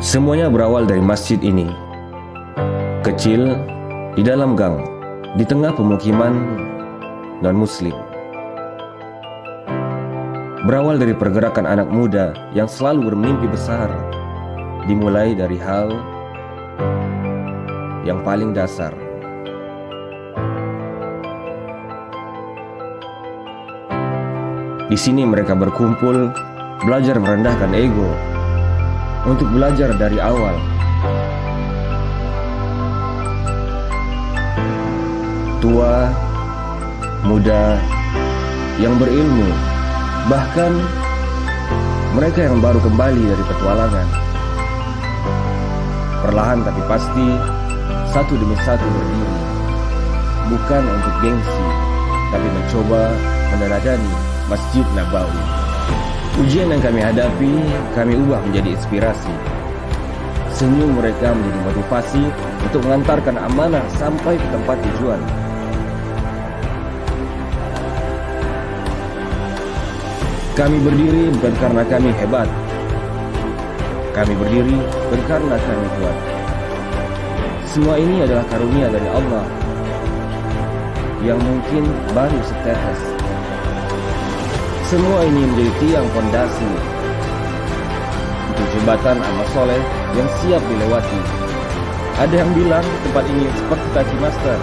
Semuanya berawal dari masjid ini. Kecil, di dalam gang, di tengah pemukiman non-muslim. Berawal dari pergerakan anak muda yang selalu bermimpi besar, dimulai dari hal yang paling dasar. Di sini mereka berkumpul, belajar merendahkan ego, untuk belajar dari awal. Tua, muda, yang berilmu, bahkan mereka yang baru kembali dari petualangan. Perlahan tapi pasti, satu demi satu berdiri, bukan untuk gengsi, tapi mencoba meneladani Masjid Nabawi. Ujian yang kami hadapi, kami ubah menjadi inspirasi. Senyum mereka menjadi motivasi untuk mengantarkan amanah sampai ke tempat tujuan. Kami berdiri bukan karena kami hebat. Kami berdiri bukan karena kami kuat. Semua ini adalah karunia dari Allah yang mungkin baru setetes. Semua ini menjadi tiang fondasi untuk jembatan amal soleh yang siap dilewati. Ada yang bilang tempat ini seperti Taji Master,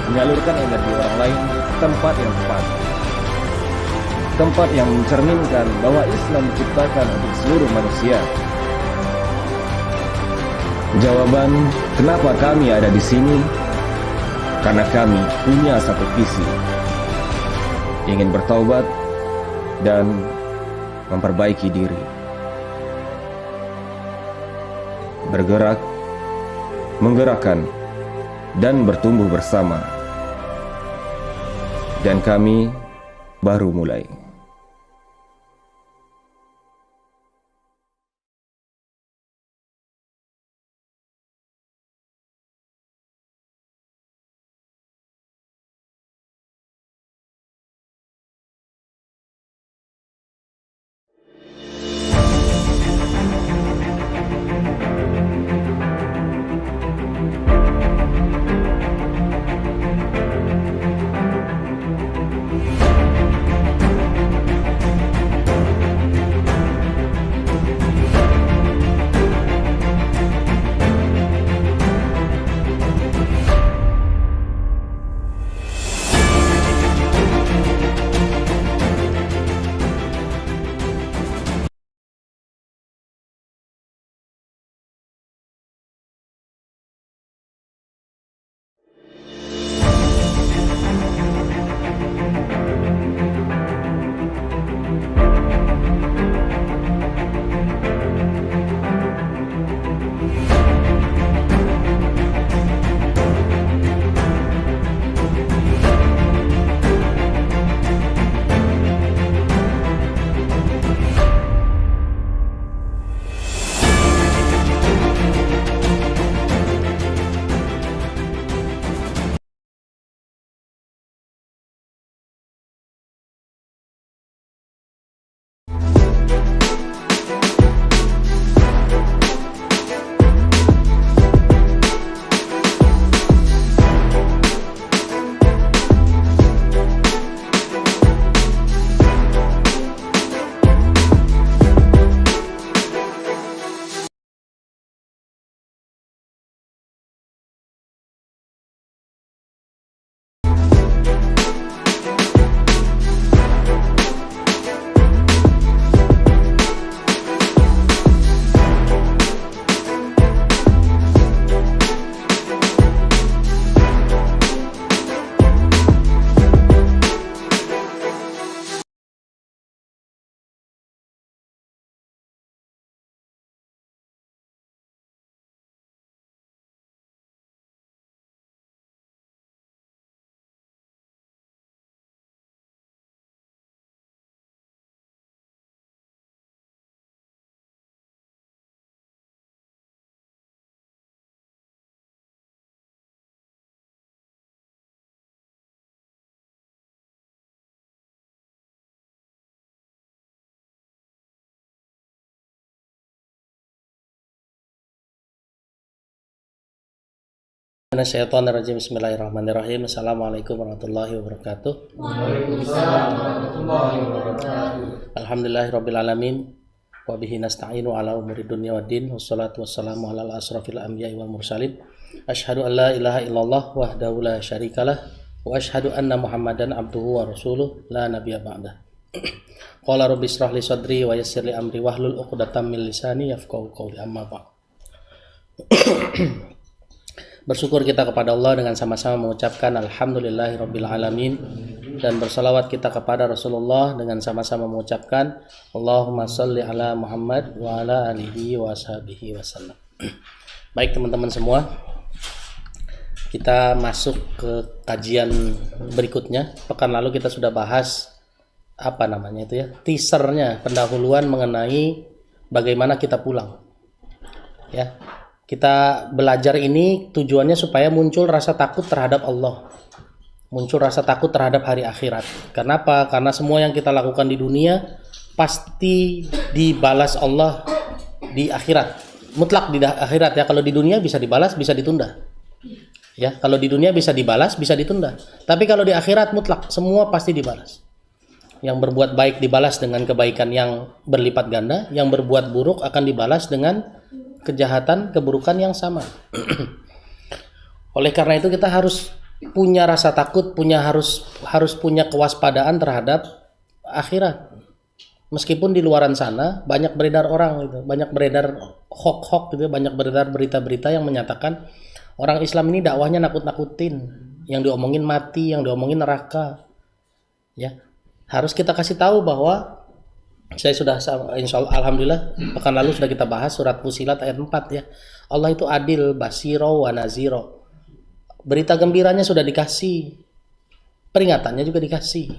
menyalurkan energi orang lain ke tempat yang tepat. Tempat yang mencerminkan bahwa Islam diciptakan untuk seluruh manusia. Jawaban kenapa kami ada di sini, karena kami punya satu visi, ingin bertaubat dan memperbaiki diri. Bergerak, menggerakkan, dan bertumbuh bersama. Dan kami baru mulai. Minasyaitonirrajim. Bismillahirrahmanirrahim. Assalamualaikum warahmatullahi wabarakatuh. Waalaikumsalam warahmatullahi wabarakatuh. Alhamdulillahirabbil alamin wa bihi nasta'inu ala umuri dunya waddin. Wassalatu wassalamu ala asrofil anbiya'i wal mursalin. Asyhadu an la ilaha illallah wahdahu la syarikalah wa asyhadu anna Muhammadan abduhu wa rasuluh la nabiyya ba'dah. Qala rabbi ishrah li sadri wa yassir li amri wahlul 'uqdatam min lisani yafqahu qawli. Amma ba'd. Bersyukur kita kepada Allah dengan sama-sama mengucapkan alhamdulillahirabbil alamin, dan bersalawat kita kepada Rasulullah dengan sama-sama mengucapkan Allahumma shalli ala Muhammad wa ala alihi wa sahbihi wasallam. Baik teman-teman semua, kita masuk ke kajian berikutnya. Pekan lalu kita sudah bahas teasernya, pendahuluan mengenai bagaimana kita pulang. Ya. Kita belajar ini tujuannya supaya muncul rasa takut terhadap Allah, muncul rasa takut terhadap hari akhirat. Kenapa? Karena semua yang kita lakukan di dunia pasti dibalas Allah di akhirat, mutlak di akhirat ya. Kalau di dunia bisa dibalas, bisa ditunda. Ya, kalau di dunia bisa dibalas, bisa ditunda. Tapi kalau di akhirat mutlak, semua pasti dibalas. Yang berbuat baik dibalas dengan kebaikan yang berlipat ganda, yang berbuat buruk akan dibalas dengan kejahatan, keburukan yang sama. Oleh karena itu kita harus punya rasa takut, harus punya kewaspadaan terhadap akhirat. Meskipun di luaran sana banyak beredar orang gitu, banyak beredar hoax gitu, banyak beredar berita-berita yang menyatakan orang Islam ini dakwahnya nakut-nakutin, yang diomongin mati, yang diomongin neraka. Ya, harus kita kasih tahu bahwa saya sudah, insyaallah, alhamdulillah, pekan lalu sudah kita bahas surat Fussilat ayat 4 ya. Allah itu adil, basiro wa naziro. Berita gembiranya sudah dikasih, peringatannya juga dikasih.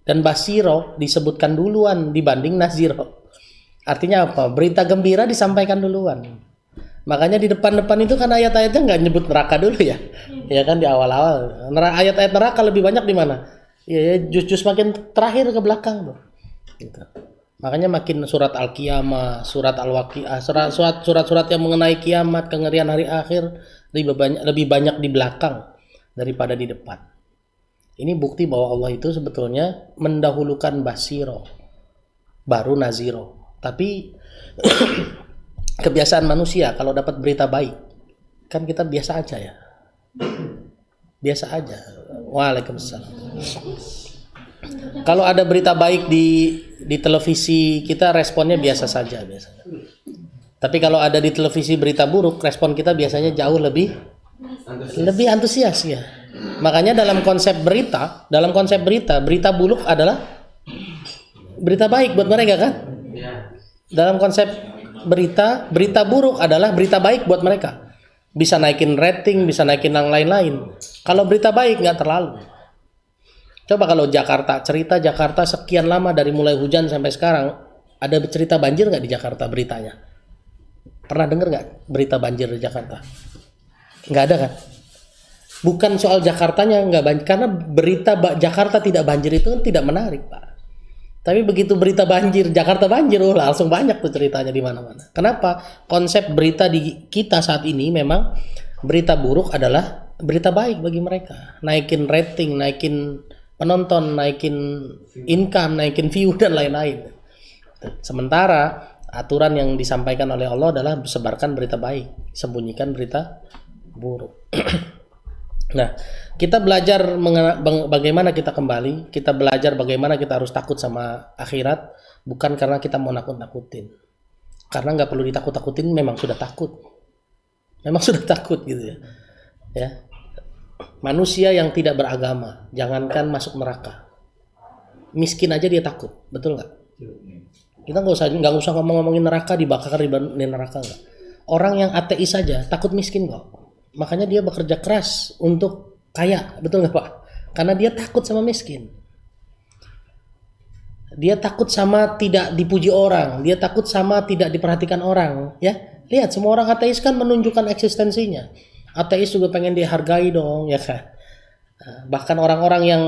Dan basiro disebutkan duluan dibanding naziro. Artinya apa? Berita gembira disampaikan duluan. Makanya di depan-depan itu kan ayat-ayatnya nggak nyebut neraka dulu ya. Ya kan di awal-awal. Ayat-ayat neraka lebih banyak di mana? Ya jus makin terakhir ke belakang tuh. Gitu. Makanya makin surat Al-Qiyamah, surat Al-Waqiah, surat-surat yang mengenai kiamat, kengerian hari akhir lebih banyak di belakang daripada di depan. Ini bukti bahwa Allah itu sebetulnya mendahulukan basiro, baru naziro. Tapi kebiasaan manusia kalau dapat berita baik, kan kita biasa aja ya. Biasa aja. Waalaikumsalam. Kalau ada berita baik di televisi, kita responnya biasa saja biasanya. Tapi kalau ada di televisi berita buruk, respon kita biasanya jauh lebih antusias ya. Makanya dalam konsep berita buruk adalah berita baik buat mereka kan? Dalam konsep berita buruk adalah berita baik buat mereka. Bisa naikin rating, bisa naikin yang lain-lain. Kalau berita baik nggak terlalu. Coba kalau cerita Jakarta sekian lama dari mulai hujan sampai sekarang, ada cerita banjir nggak di Jakarta beritanya? Pernah dengar nggak berita banjir di Jakarta? Nggak ada kan? Bukan soal Jakartanya nggak banjir, karena berita Jakarta tidak banjir itu kan tidak menarik Pak. Tapi begitu berita banjir, Jakarta banjir, langsung banyak tuh ceritanya di mana-mana. Kenapa? Konsep berita di kita saat ini memang berita buruk adalah berita baik bagi mereka. Naikin rating, naikin penonton, naikin income, naikin view dan lain-lain. Sementara aturan yang disampaikan oleh Allah adalah sebarkan berita baik, sembunyikan berita buruk. Nah, kita belajar bagaimana kita kembali, kita belajar bagaimana kita harus takut sama akhirat, bukan karena kita mau nakut-nakutin. Karena nggak perlu ditakut-takutin, memang sudah takut. Memang sudah takut gitu ya. Ya. Manusia yang tidak beragama, jangankan masuk neraka, miskin aja dia takut, betul nggak? Kita nggak usah ngomongin neraka, dibakar di neraka nggak. Orang yang ateis saja takut miskin kok, makanya dia bekerja keras untuk kaya, betul nggak Pak? Karena dia takut sama miskin, dia takut sama tidak dipuji orang, dia takut sama tidak diperhatikan orang, ya. Lihat semua orang ateis kan menunjukkan eksistensinya. Ateis juga pengen dihargai dong, ya kan? Bahkan orang-orang yang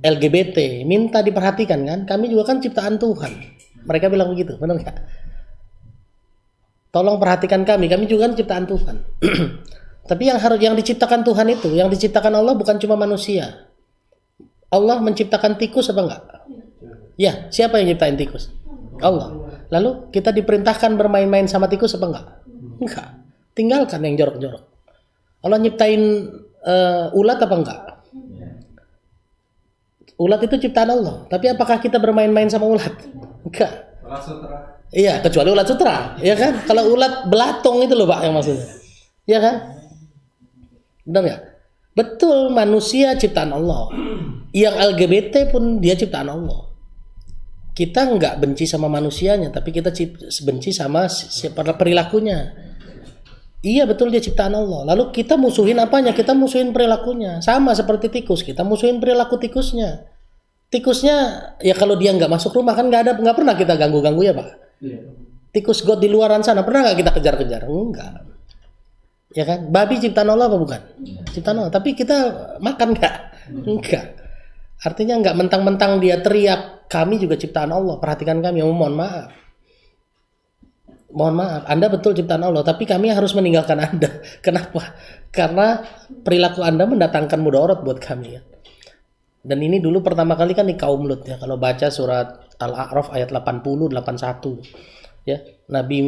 LGBT minta diperhatikan kan? Kami juga kan ciptaan Tuhan. Mereka bilang begitu, benar nggak? Tolong perhatikan kami juga kan ciptaan Tuhan. Tapi yang diciptakan Tuhan itu, yang diciptakan Allah bukan cuma manusia. Allah menciptakan tikus apa enggak? Ya, siapa yang nyiptain tikus? Allah. Lalu kita diperintahkan bermain-main sama tikus apa enggak? Enggak. Tinggalkan yang jorok-jorok. Allah nyiptain ulat apa enggak? Ulat itu ciptaan Allah. Tapi apakah kita bermain-main sama ulat? Enggak. Iya, kecuali ulat sutra, ya kan? Kalau ulat belatung itu loh Pak yang maksudnya. Ya kan? Benar nggak? Betul, manusia ciptaan Allah. Yang LGBT pun dia ciptaan Allah. Kita nggak benci sama manusianya, tapi kita benci sama perilakunya. Iya betul, dia ciptaan Allah. Lalu kita musuhin apanya? Kita musuhin perilakunya. Sama seperti tikus, kita musuhin perilaku tikusnya. Tikusnya ya kalau dia nggak masuk rumah kan nggak pernah kita ganggu ya Pak. Tikus got di luaran sana pernah nggak kita kejar-kejar? Enggak. Ya kan? Babi ciptaan Allah apa bukan? Ciptaan Allah. Tapi kita makan nggak? Enggak. Artinya nggak mentang-mentang dia teriak, kami juga ciptaan Allah. Perhatikan kami. Oh, mohon maaf. Mohon maaf. Anda betul ciptaan Allah, tapi kami harus meninggalkan Anda. Kenapa? Karena perilaku Anda mendatangkan mudarat buat kami ya. Dan ini dulu pertama kali kan di kaum Lut ya. Kalau baca surat Al-A'raf ayat 80 81 ya. Nabi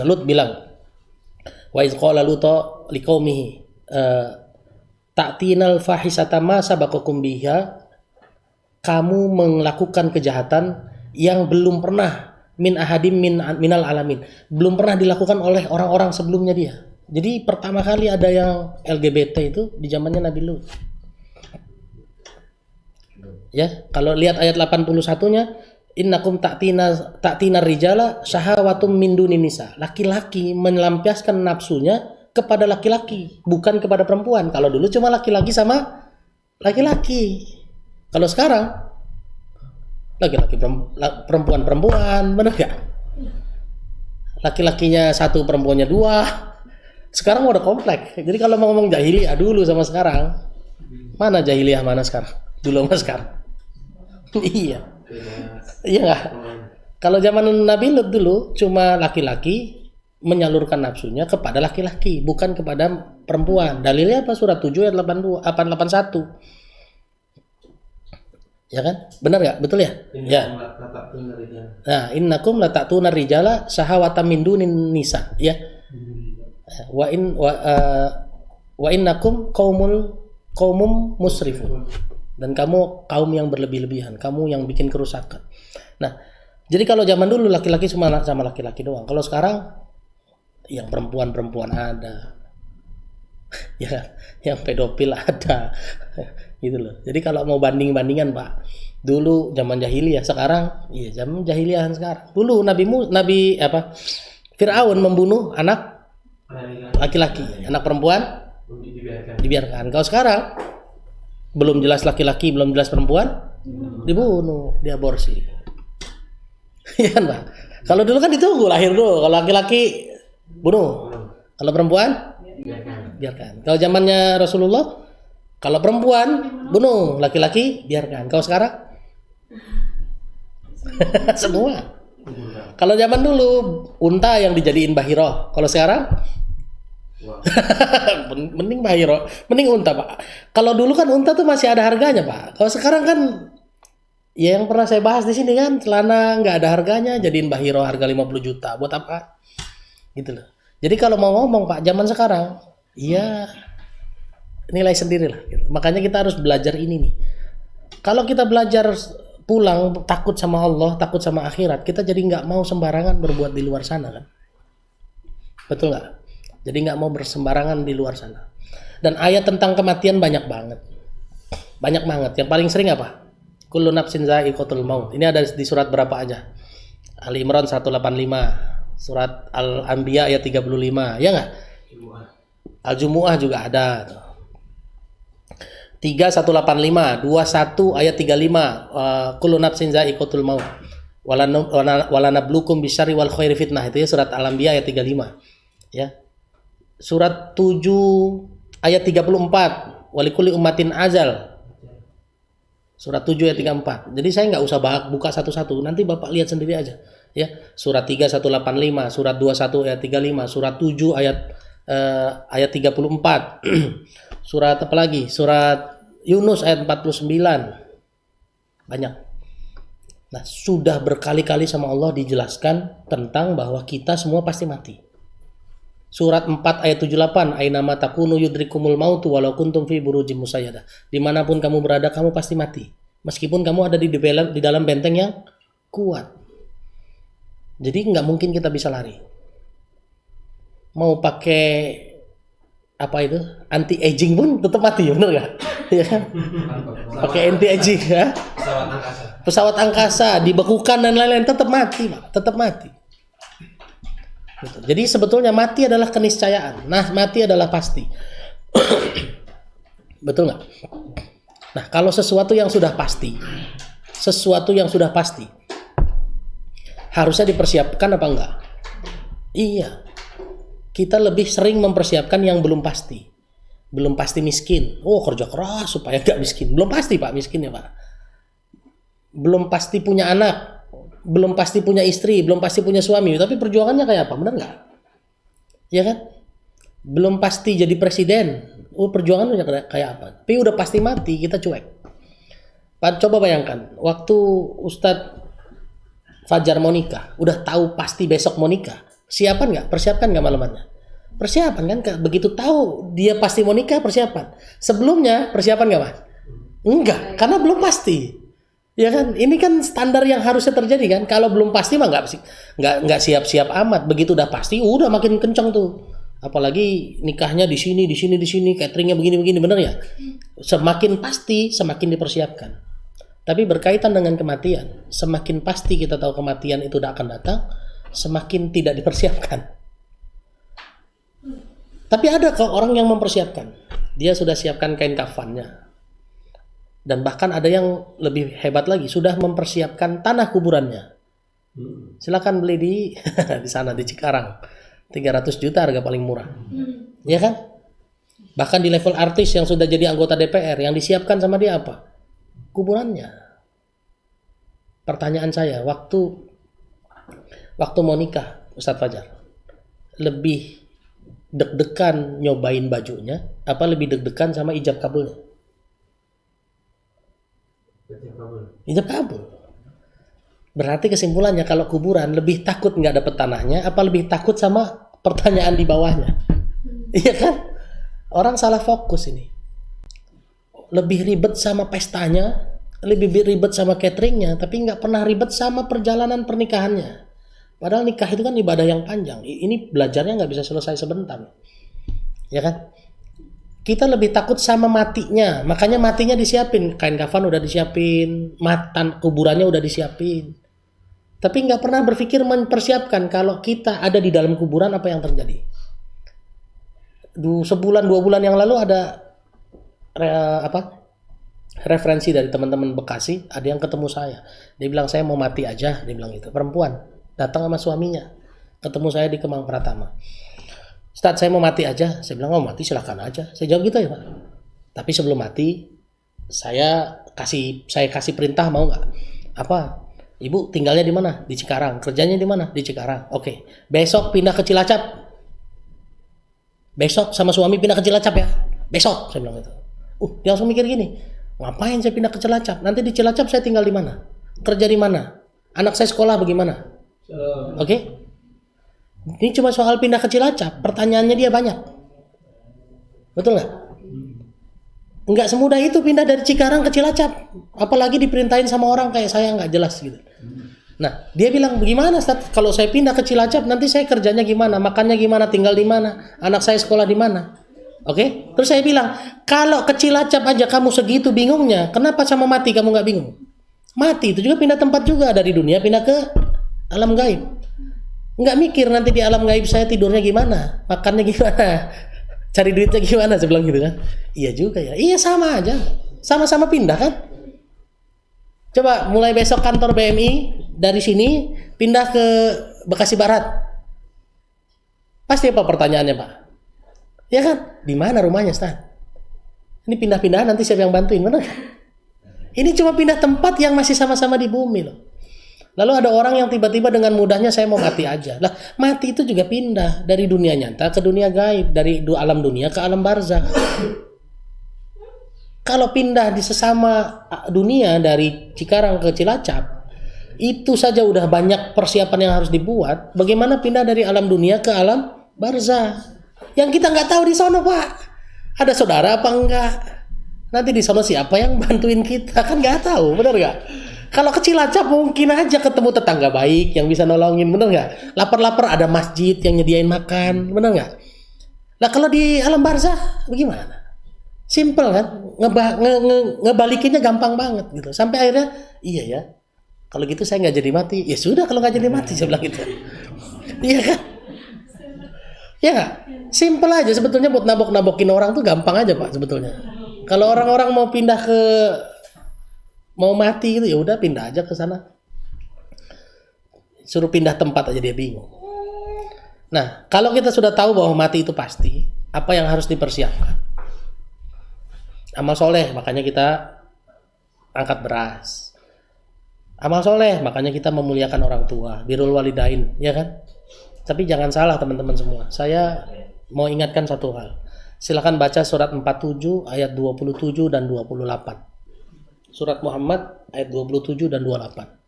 Lut bilang, wa iz qala Lutu liqaumihi ta'tinal fahisata ma sabaqakum biha, kamu melakukan kejahatan yang belum pernah min ahadim minal alamin, belum pernah dilakukan oleh orang-orang sebelumnya dia. Jadi pertama kali ada yang LGBT itu di zamannya Nabi Lut. Ya, kalau lihat ayat 81-nya, innakum ta'tina rijala syahwatum min dunin nisa. Laki-laki melampiaskan nafsunya kepada laki-laki, bukan kepada perempuan. Kalau dulu cuma laki-laki sama laki-laki. Kalau sekarang laki-laki perempuan-perempuan, benar gak? Laki-lakinya satu, perempuannya dua. Sekarang udah kompleks. Jadi kalau mau ngomong jahiliyah dulu sama sekarang, mana jahiliyah mana sekarang? Dulu sama sekarang. Iya. Iya nggak? Kalau zaman Nabi Lut dulu cuma laki-laki menyalurkan nafsunya kepada laki-laki, bukan kepada perempuan. Dalilnya apa? Surat 7 ayat 81. Ya kan? Benar nggak? Betul ya? Ya. Nah, innakum lata'tuna rijala syahwatan min dunin nisa, ya. Wa innakum qaumum musrifun. Dan kamu kaum yang berlebih-lebihan, kamu yang bikin kerusakan. Nah, jadi kalau zaman dulu laki-laki cuma sama laki-laki doang. Kalau sekarang yang perempuan-perempuan ada. Ya, yang pedofil ada. Gitu loh. Jadi kalau mau banding-bandingan, Pak, dulu zaman jahiliyah, sekarang iya zaman jahiliyahan sekarang. Dulu Nabi Fir'aun membunuh anak laki-laki, anak perempuan dibiarkan. Kalau sekarang belum jelas laki-laki, belum jelas perempuan, dibunuh, diaborsi. Iya kan, Pak? Kalau dulu kan ditunggu lahir dulu. Kalau laki-laki bunuh, kalau perempuan biarkan. Kalau zamannya Rasulullah, kalau perempuan bunuh, laki-laki biarkan. Kalau sekarang semua. Kalau zaman dulu unta yang dijadiin bahiro, kalau sekarang mending bahiro, mending unta, Pak. Kalau dulu kan unta tuh masih ada harganya, Pak. Kalau sekarang kan ya yang pernah saya bahas di sini kan, celana nggak ada harganya, jadiin bahiro harga 50 juta. Buat apa? Gitu loh. Jadi kalau mau ngomong, Pak, zaman sekarang, ya nilai sendiri lah. Gitu. Makanya kita harus belajar ini nih. Kalau kita belajar pulang takut sama Allah, takut sama akhirat, kita jadi nggak mau sembarangan berbuat di luar sana kan. Betul nggak? Jadi nggak mau bersembarangan di luar sana. Dan ayat tentang kematian banyak banget. Banyak banget. Yang paling sering apa? Kullu nafsin za'iqatul maut. Ini ada di surat berapa aja? Ali Imran 185, surat Al-Anbiya ayat 35, ya nggak? Al-Jumu'ah juga ada. 3185, 21 ayat 35, kullu nafsin za'iqatul maut. Walanablukum bisyarri wal khairi fitnah. Itu ya surat Al-Anbiya ayat 35. Ya. Surat 7 ayat 34, walikulli ummatin ajal. Surat 7 ayat 34. Jadi saya nggak usah buka satu-satu, nanti Bapak lihat sendiri aja. Ya, surat 3185, surat 21 ayat 35, surat 7 ayat ayat 34. Surat apa lagi? Surat Yunus ayat 49. Banyak. Nah, sudah berkali-kali sama Allah dijelaskan tentang bahwa kita semua pasti mati. Surat 4 ayat 78, Ainama takunu yudrikumul mautu walau kuntum fi burujim musayyadah. Dimanapun kamu berada, kamu pasti mati. Meskipun kamu ada di dalam benteng yang kuat. Jadi nggak mungkin kita bisa lari. Mau pakai apa itu anti aging pun tetap mati, bener nggak? Ya kan? Pakai anti aging, ya? Pesawat angkasa dibekukan dan lain-lain tetap mati, Pak. Tetap mati. Gitu. Jadi sebetulnya mati adalah keniscayaan. Nah, mati adalah pasti. Betul nggak? Nah, kalau sesuatu yang sudah pasti, harusnya dipersiapkan apa enggak? Iya. Kita lebih sering mempersiapkan yang belum pasti. Belum pasti miskin. Oh, kerja keras supaya gak miskin. Belum pasti, Pak, miskin ya, Pak. Belum pasti punya anak. Belum pasti punya istri. Belum pasti punya suami. Tapi perjuangannya kayak apa? Benar nggak? Ya kan? Belum pasti jadi presiden. Oh, perjuangannya kayak apa? Tapi udah pasti mati, kita cuek. Pak, coba bayangkan. Waktu Ustadz Fajar mau nikah. Udah tahu pasti besok mau nikah. Persiapan nggak malamannya? Persiapan kan, begitu tahu dia pasti mau nikah, persiapan. Sebelumnya persiapan nggak, Mas? Enggak, karena belum pasti. Ya kan, ini kan standar yang harusnya terjadi kan. Kalau belum pasti mah nggak siap-siap amat. Begitu udah pasti, udah makin kencang tuh. Apalagi nikahnya di sini, cateringnya begini, bener ya? Semakin pasti, semakin dipersiapkan. Tapi berkaitan dengan kematian, semakin pasti kita tahu kematian itu tidak akan datang, semakin tidak dipersiapkan. Tapi ada kok orang yang mempersiapkan. Dia sudah siapkan kain kafannya. Dan bahkan ada yang lebih hebat lagi, sudah mempersiapkan tanah kuburannya. Silakan beli di sana di Cikarang. 300 juta harga paling murah. Ya kan? Bahkan di level artis yang sudah jadi anggota DPR, yang disiapkan sama dia apa? Kuburannya. Pertanyaan saya, waktu mau nikah, Ustadz Fajar, lebih deg-degan nyobain bajunya, apa lebih deg-degan sama ijab kabulnya? Ijab kabul. Berarti kesimpulannya kalau kuburan lebih takut nggak dapet tanahnya, apa lebih takut sama pertanyaan di bawahnya? Iya kan? Orang salah fokus ini. Lebih ribet sama pestanya, lebih ribet sama cateringnya, tapi nggak pernah ribet sama perjalanan pernikahannya. Padahal nikah itu kan ibadah yang panjang. Ini belajarnya nggak bisa selesai sebentar. Ya kan? Kita lebih takut sama matinya. Makanya matinya disiapin. Kain kafan udah disiapin. Kuburannya udah disiapin. Tapi nggak pernah berpikir mempersiapkan kalau kita ada di dalam kuburan apa yang terjadi. Sebulan 2 bulan yang lalu ada referensi dari teman-teman Bekasi. Ada yang ketemu saya. Dia bilang saya mau mati aja. Dia bilang gitu. Perempuan. Datang sama suaminya, ketemu saya di Kemang Pratama. Ustadz, saya mau mati aja. Saya bilang, oh mati silakan aja. Saya jawab gitu ya, Pak. Tapi sebelum mati, saya kasih perintah, mau nggak? Apa? Ibu tinggalnya di mana? Di Cikarang. Kerjanya di mana? Di Cikarang. Oke. Besok pindah ke Cilacap. Besok sama suami pindah ke Cilacap ya. Besok, saya bilang gitu. Dia langsung mikir gini, ngapain saya pindah ke Cilacap? Nanti di Cilacap saya tinggal di mana? Kerja di mana? Anak saya sekolah bagaimana? Oke. Ini cuma soal pindah ke Cilacap. Pertanyaannya dia banyak. Betul nggak? Nggak semudah itu pindah dari Cikarang ke Cilacap. Apalagi diperintahin sama orang kayak saya nggak jelas gitu. Nah, dia bilang, bagaimana Ustaz? Kalau saya pindah ke Cilacap, nanti saya kerjanya gimana? Makannya gimana? Tinggal di mana? Anak saya sekolah di mana? Oke? Terus saya bilang, kalau ke Cilacap aja kamu segitu bingungnya, kenapa sama mati kamu nggak bingung? Mati itu juga pindah tempat juga, dari dunia pindah ke alam gaib. Nggak mikir nanti di alam gaib saya tidurnya gimana, makannya gimana, cari duitnya gimana, saya bilang gitu kan. Iya juga ya, iya sama aja, sama-sama pindah kan. Coba mulai besok kantor BMI dari sini pindah ke Bekasi Barat, pasti apa pertanyaannya Pak? Ya kan, di mana rumahnya Ustaz? Ini pindah-pindah nanti siapa yang bantuin, mana? Ini cuma pindah tempat yang masih sama-sama di bumi loh. Lalu ada orang yang tiba-tiba dengan mudahnya saya mau mati aja. Lah, mati itu juga pindah dari dunia nyata ke dunia gaib, dari alam dunia ke alam barzakh. Kalau pindah di sesama dunia dari Cikarang ke Cilacap, itu saja udah banyak persiapan yang harus dibuat. Bagaimana pindah dari alam dunia ke alam barzakh? Yang kita nggak tahu di sono, Pak. Ada saudara apa enggak? Nanti di sono siapa yang bantuin kita? Kan nggak tahu, benar nggak? Kalau ke Cilacap mungkin aja ketemu tetangga baik yang bisa nolongin, bener nggak? Lapar-lapar ada masjid yang nyediain makan, bener nggak? Nah kalau di alam barzakh bagaimana? Simple kan? Ngebalikinnya gampang banget gitu. Sampai akhirnya, iya ya. Kalau gitu saya nggak jadi mati. Ya sudah kalau nggak jadi mati saya bilang gitu. Iya kan? Ya nggak? Simple aja sebetulnya buat nabok-nabokin orang tuh gampang aja Pak sebetulnya. Kalau orang-orang mau pindah ke mau mati gitu ya udah pindah aja ke sana. Suruh pindah tempat aja dia bingung. Nah, kalau kita sudah tahu bahwa mati itu pasti, apa yang harus dipersiapkan? Amal soleh, makanya kita angkat beras. Amal soleh, makanya kita memuliakan orang tua, birrul walidain, ya kan? Tapi jangan salah teman-teman semua. Saya mau ingatkan satu hal. Silakan baca surat 47 ayat 27 dan 28. Surat Muhammad ayat 27 dan 28.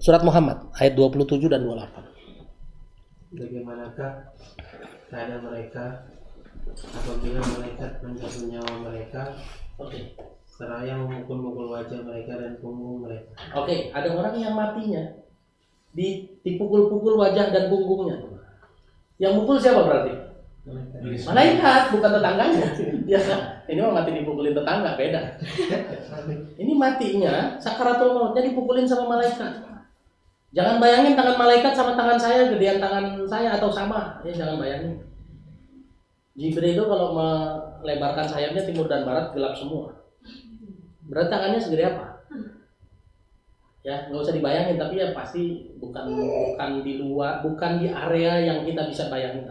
Surat Muhammad ayat 27 dan 28. Bagaimanakah keadaan mereka apabila malaikat menjatuh nyawa mereka? Oke. Seraya memukul-mukul wajah mereka dan punggung mereka. Oke, ada orang yang matinya dipukul-pukul wajah dan punggungnya. Yang mukul siapa berarti? Malaikat, bukan tetangganya. Ya, ini mah mati dipukulin tetangga, beda. Ini matinya sakaratul mautnya dipukulin sama malaikat. Jangan bayangin tangan malaikat sama tangan saya gedean tangan saya atau sama. Ya jangan bayangin. Jibril itu kalau melebarkan sayapnya timur dan barat gelap semua. Berarti tangannya segede apa? Ya nggak usah dibayangin, tapi ya pasti bukan di luar, bukan di area yang kita bisa bayangin.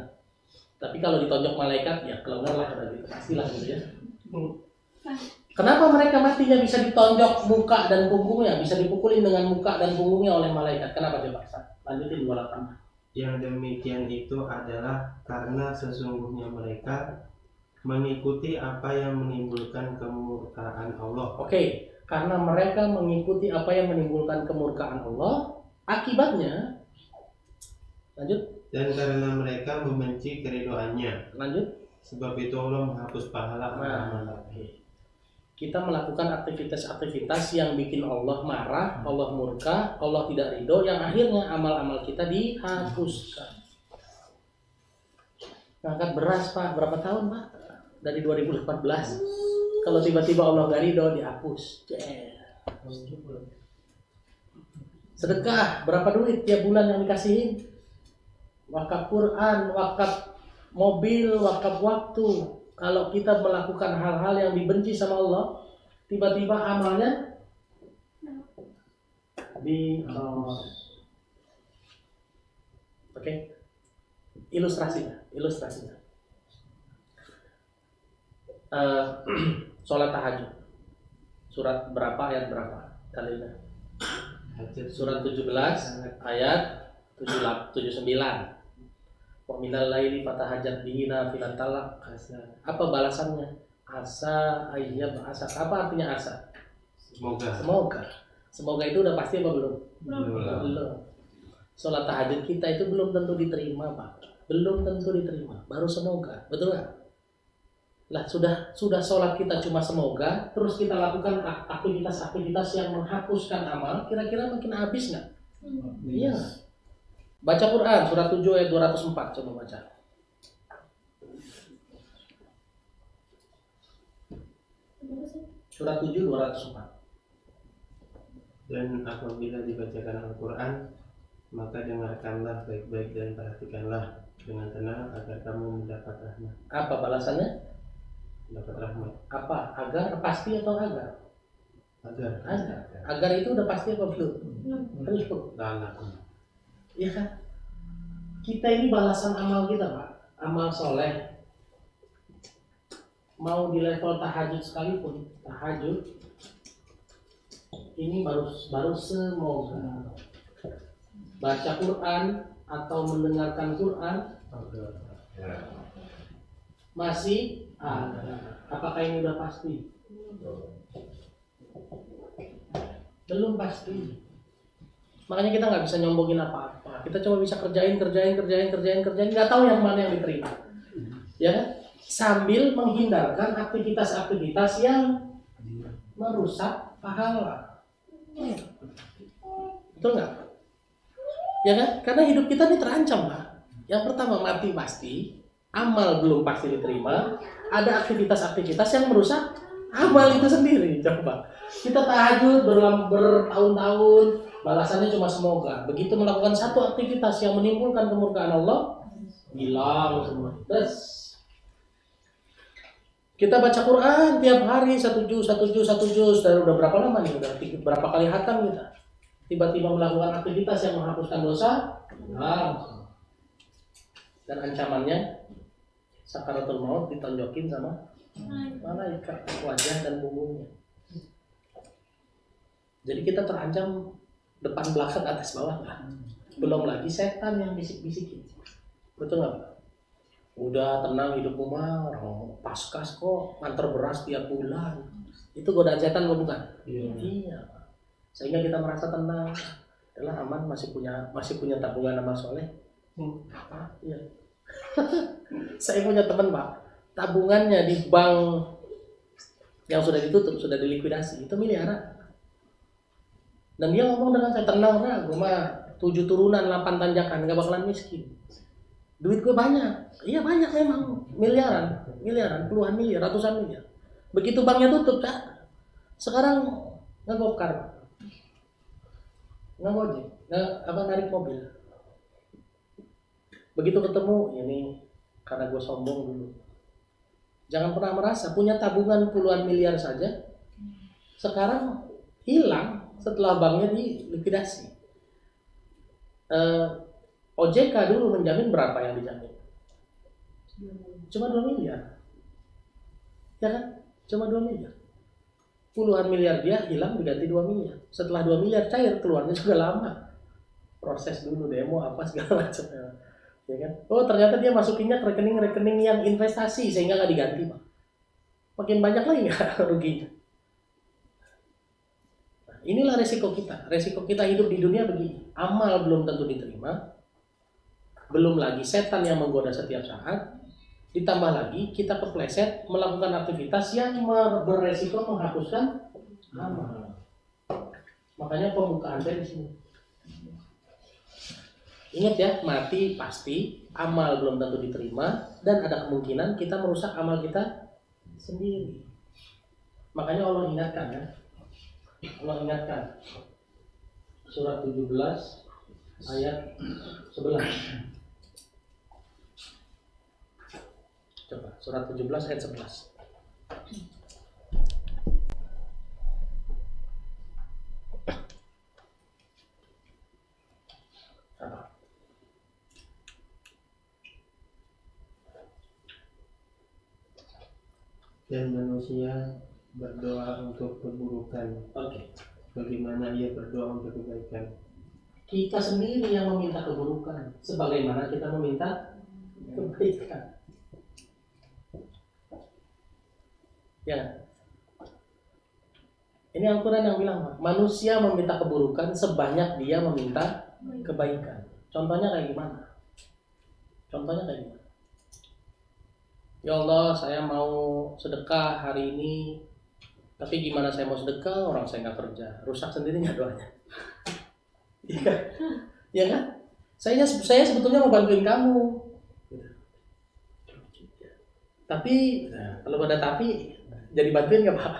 Tapi kalau ditonjok malaikat ya keluar lah gitu, pastilah gitu ya. Kenapa mereka matinya bisa ditonjok muka dan punggungnya, bisa dipukulin dengan muka dan punggungnya oleh malaikat? Kenapa coba? Lanjutin 28. Yang demikian itu adalah karena sesungguhnya mereka mengikuti apa yang menimbulkan kemurkaan Allah. Oke. Karena mereka mengikuti apa yang menimbulkan kemurkaan Allah, akibatnya lanjut. Dan karena mereka membenci keridoannya, Lanjut. sebab itu Allah menghapus pahala amal. Kita melakukan aktivitas-aktivitas yang bikin Allah marah, Allah murka, Allah tidak ridho, yang akhirnya amal-amal kita dihapuskan. Ngangkat beras Pak, berapa tahun Pak? Dari 2014. Kalau tiba-tiba Allah gak ridho, dihapus. Sedekah, berapa duit tiap bulan yang dikasihin? Wakaf Quran, wakaf mobil, wakaf waktu. Kalau kita melakukan hal-hal yang dibenci sama Allah, tiba-tiba amalnya Oke. Ilustrasinya. Sholat tahajud. Surat berapa, ayat berapa? Kalian. Surat 17 ayat 79. Wa minal laili fatahajjat bihi nafilan talak. Apa balasannya? Asa ayyab asa. Apa artinya asa? Semoga itu udah pasti apa belum? Belum. Sholat tahajud kita itu belum tentu diterima, Pak. Belum tentu diterima. Baru semoga. Betul nggak? Lah sudah sholat kita cuma semoga, terus kita lakukan aktivitas-aktivitas yang menghapuskan amal, kira-kira makin habis nggak? Iya. Baca Quran surat 7 ayat 204, coba baca. Surat 7 204. Dan apabila dibacakan Al-Quran, maka dengarkanlah baik-baik dan perhatikanlah dengan tenang agar kamu mendapat rahmat. Apa balasannya? Dapat rahmat. Apa? Agar pasti atau agar? Agar itu udah pasti apa belum? Terus iya kan? Kita ini balasan amal kita Pak, amal soleh. mau di level tahajud sekalipun, tahajud ini baru semoga baca Quran atau mendengarkan Quran masih ada. Apakah ini udah pasti? Belum pasti. Makanya kita nggak bisa nyombongin apa-apa. Kita cuma bisa kerjain, nggak tahu yang mana yang diterima. Ya kan? Sambil menghindarkan aktivitas-aktivitas yang merusak pahala. Betul nggak? Ya kan? Karena hidup kita ini terancam, Pak. Yang pertama mati pasti, amal belum pasti diterima, ada aktivitas-aktivitas yang merusak amal itu sendiri. Coba kita tahajud bertahun-tahun, balasannya cuma semoga. Begitu melakukan satu aktivitas yang menimbulkan kemurkaan Allah, hilang semua. Terus kita baca Quran tiap hari satu juz. Dari udah berapa lama nih? Udah berapa kali khatam kita? Tiba-tiba melakukan aktivitas yang menghapuskan dosa, dan ancamannya sakaratul maut ditonjokin sama malaikat wajah dan punggungnya. Jadi kita terancam depan belakang atas bawah lah. Belum lagi setan yang bisik-bisikin. Betul nggak Pak? Udah tenang hidupmu mah, orang paskas kok nganter beras tiap bulan. Itu godaan setan kok bukan? Iya. Sehingga kita merasa tenang. Adalah aman, masih punya tabungan amal soleh. Apa? Iya. Saya punya teman Pak, tabungannya di bank yang sudah ditutup, sudah dilikuidasi, itu miliaran. Dan dia ngomong dengan saya, tenang lah, gue mah 7 turunan 8 tanjakan, gak bakalan miskin. Duit gue banyak, iya banyak memang, miliaran, puluhan miliar, ratusan miliar. Begitu banknya tutup, Kak, sekarang ngegokar, ngojek, narik mobil. Begitu ketemu, ini karena gue sombong dulu. Jangan pernah merasa punya tabungan puluhan miliar saja, sekarang hilang setelah banknya dilikuidasi. OJK dulu menjamin berapa yang dijamin? Cuma 2 miliar. Ya kan? Cuma 2 miliar. Puluhan miliar dia hilang diganti 2 miliar. Setelah 2 miliar cair, keluarnya juga lama. Proses dulu demo apa segala macam. Ya kan? Oh ternyata dia masukinnya ke rekening-rekening yang investasi sehingga nggak diganti Pak. Makin banyak lagi nggak ruginya. Nah, inilah resiko kita. Resiko kita hidup di dunia begini. Amal belum tentu diterima. Belum lagi setan yang menggoda setiap saat. Ditambah lagi kita kepleset melakukan aktivitas yang beresiko menghapuskan amal. Makanya pembukaan saya di sini. Ingat ya, mati pasti, amal belum tentu diterima, dan ada kemungkinan kita merusak amal kita sendiri. Makanya Allah ingatkan ya. Allah ingatkan. Surat 17 ayat 11. Coba, surat 17 ayat 11. Dan manusia berdoa untuk keburukan. Oke. Bagaimana ia berdoa untuk kebaikan? Kita sendiri yang meminta keburukan, sebagaimana kita meminta kebaikan. Ya. Ini Al-Quran yang bilang, manusia meminta keburukan sebanyak dia meminta kebaikan. Contohnya kayak gimana? Ya Allah, saya mau sedekah hari ini, tapi gimana saya mau sedekah? Orang saya nggak kerja, rusak sendiri nggak doanya? Iya, ya kan? Saya sebetulnya mau bantuin kamu, tapi kalau ada tapi jadi bantuin nggak Pak?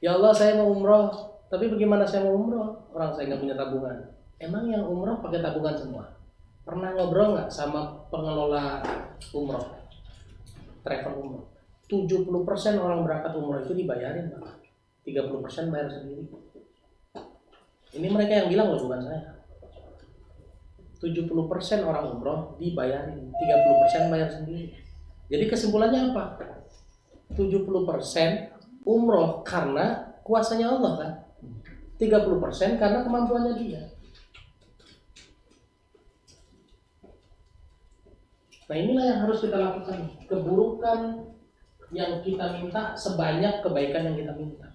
Ya Allah, saya mau umroh, tapi bagaimana saya mau umroh? Orang saya nggak punya tabungan. Emang yang umroh pakai tabungan semua? Pernah ngobrol nggak sama pengelola umroh, travel umroh? 70% orang berangkat umroh itu dibayarin Pak. 30% bayar sendiri. Ini mereka yang bilang loh, bukan saya. 70% orang umroh dibayarin, 30% bayar sendiri. Jadi kesimpulannya apa? 70% umroh karena kuasanya Allah kan, 30% karena kemampuannya dia. Nah inilah yang harus kita lakukan. Keburukan yang kita minta sebanyak kebaikan yang kita minta.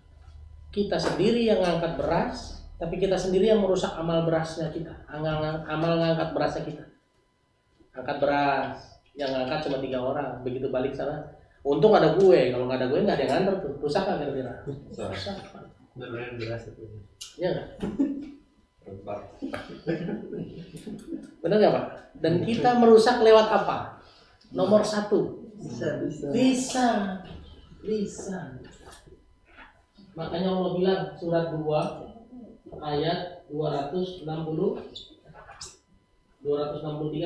Kita sendiri yang ngangkat beras, tapi kita sendiri yang merusak amal berasnya kita. Amal ngangkat berasnya kita. Angkat beras, yang ngangkat cuma 3 orang. Begitu balik sana, untung ada gue. Kalau nggak ada gue nggak ada yang nganter tuh. Rusak nggak kira-kira? Rusak. Benar beras itu. Iya nggak? Benar nggak Pak? Dan kita merusak lewat apa? Nomor 1. Bisa. Makanya Allah bilang surat 2 ayat 263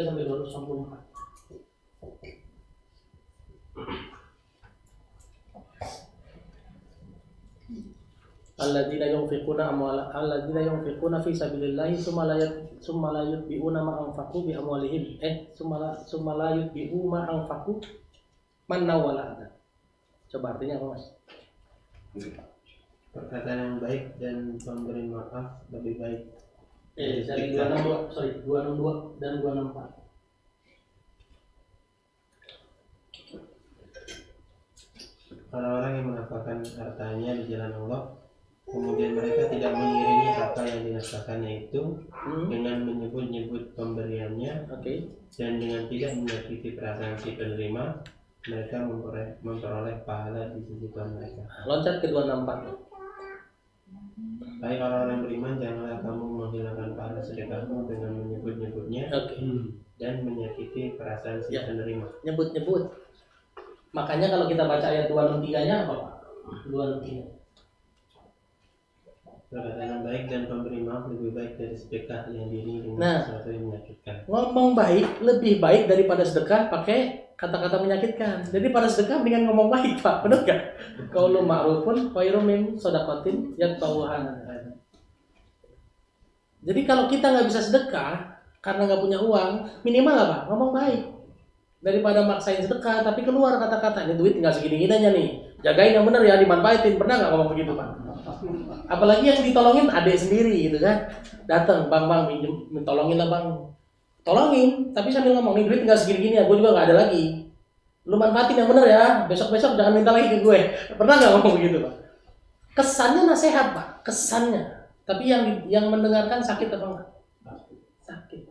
sampai 264. Alladzina yunfiquna fi sabilillahi summa la yutbi'una ma anfaqu bi amwalihim summa la yutbi'u ma anfaqu manna wala adha. Coba artinya apa Mas? Perkataan yang baik dan pemberi maaf lebih baik. Dari 262 dan 264. Orang-orang yang menafkahkan hartanya di jalan Allah, kemudian mereka tidak mengiringi apa yang dinafkahkannya itu dengan menyebut-nyebut pemberiannya, dan dengan tidak menyakiti perasaan si penerima, mereka memperoleh pahala di sisi Tuhan mereka. Loncat ke 264. Hai orang-orang beriman, janganlah kamu menghilangkan pahala sedekahmu dengan menyebut-nyebutnya dan menyakiti perasaan si penerima. Nyebut-nyebut. Makanya kalau kita baca ayat 263-nya apa Pak? 263. Perkataan yang baik dan pemberi maaf lebih baik dari sedekah yang diiringi dengan sesuatu yang menyakitkan. Ngomong baik lebih baik daripada sedekah pakai kata-kata menyakitkan. Jadi pada sedekah mendingan ngomong baik Pak, benar nggak? Qaulun ma'rufun khairum min shadaqatin yatba'uha. Jadi kalau kita nggak bisa sedekah karena nggak punya uang, minimal apa? Ngomong baik. Daripada maksain sedekah tapi keluar kata-kata, ini duit tinggal segini-gini aja nih. Jagain yang benar ya, dimanfaatin. Pernah nggak ngomong begitu Pak? Apalagi yang ditolongin adik sendiri gitu kan. Datang, bang minjem, tolongin lah bang. Tolongin, tapi sambil ngomong, nih duit tinggal segini-gini ya, gue juga nggak ada lagi. Lu manfaatin yang benar ya, besok-besok jangan minta lagi ke gue. Pernah nggak ngomong begitu Pak? Kesannya nasihat Pak, kesannya. Tapi yang mendengarkan sakit apa enggak? Sakit.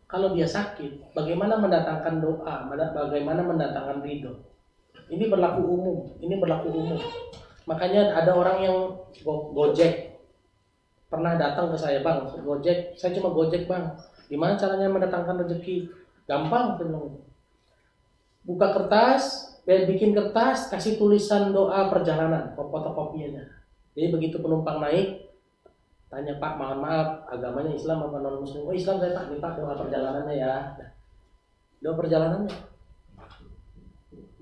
Kalau dia sakit, bagaimana mendatangkan doa, bagaimana mendatangkan ridho? Ini berlaku umum. Makanya ada orang yang Gojek pernah datang ke saya, bang, Gojek, saya cuma Gojek bang. Gimana caranya mendatangkan rezeki? Gampang, saya bilang. Buka kertas, bikin kertas, kasih tulisan doa perjalanan, fotokopinya. Jadi begitu penumpang naik, tanya Pak, mohon maaf, agamanya Islam apa non Muslim? Oh Islam saya Pak, ini Pak doa perjalanannya ya. Doa perjalanannya.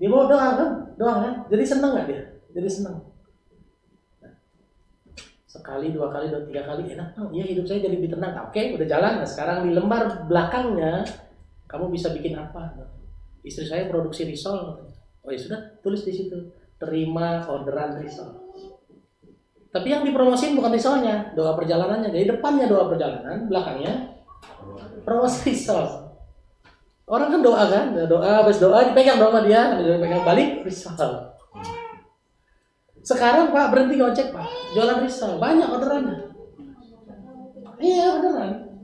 Dia mau doa kan? Jadi senang nggak dia? Jadi senang. Sekali, 2 kali, 3 kali, enak Bang. Iya hidup saya jadi lebih tenang. Oke, udah jalan. Nah, sekarang di lembar belakangnya kamu bisa bikin apa? Istri saya produksi risol. Oh ya sudah, tulis di situ. Terima orderan risol. Tapi yang dipromosin bukan risolnya, doa perjalanannya. Jadi depannya doa perjalanan, belakangnya promosi risol. Orang kan doa kan, doa, habis doa dipegang doa dia, dipegang balik risol. Sekarang Pak berhenti ngojek Pak, jualan risol, banyak orderannya. Iya beneran.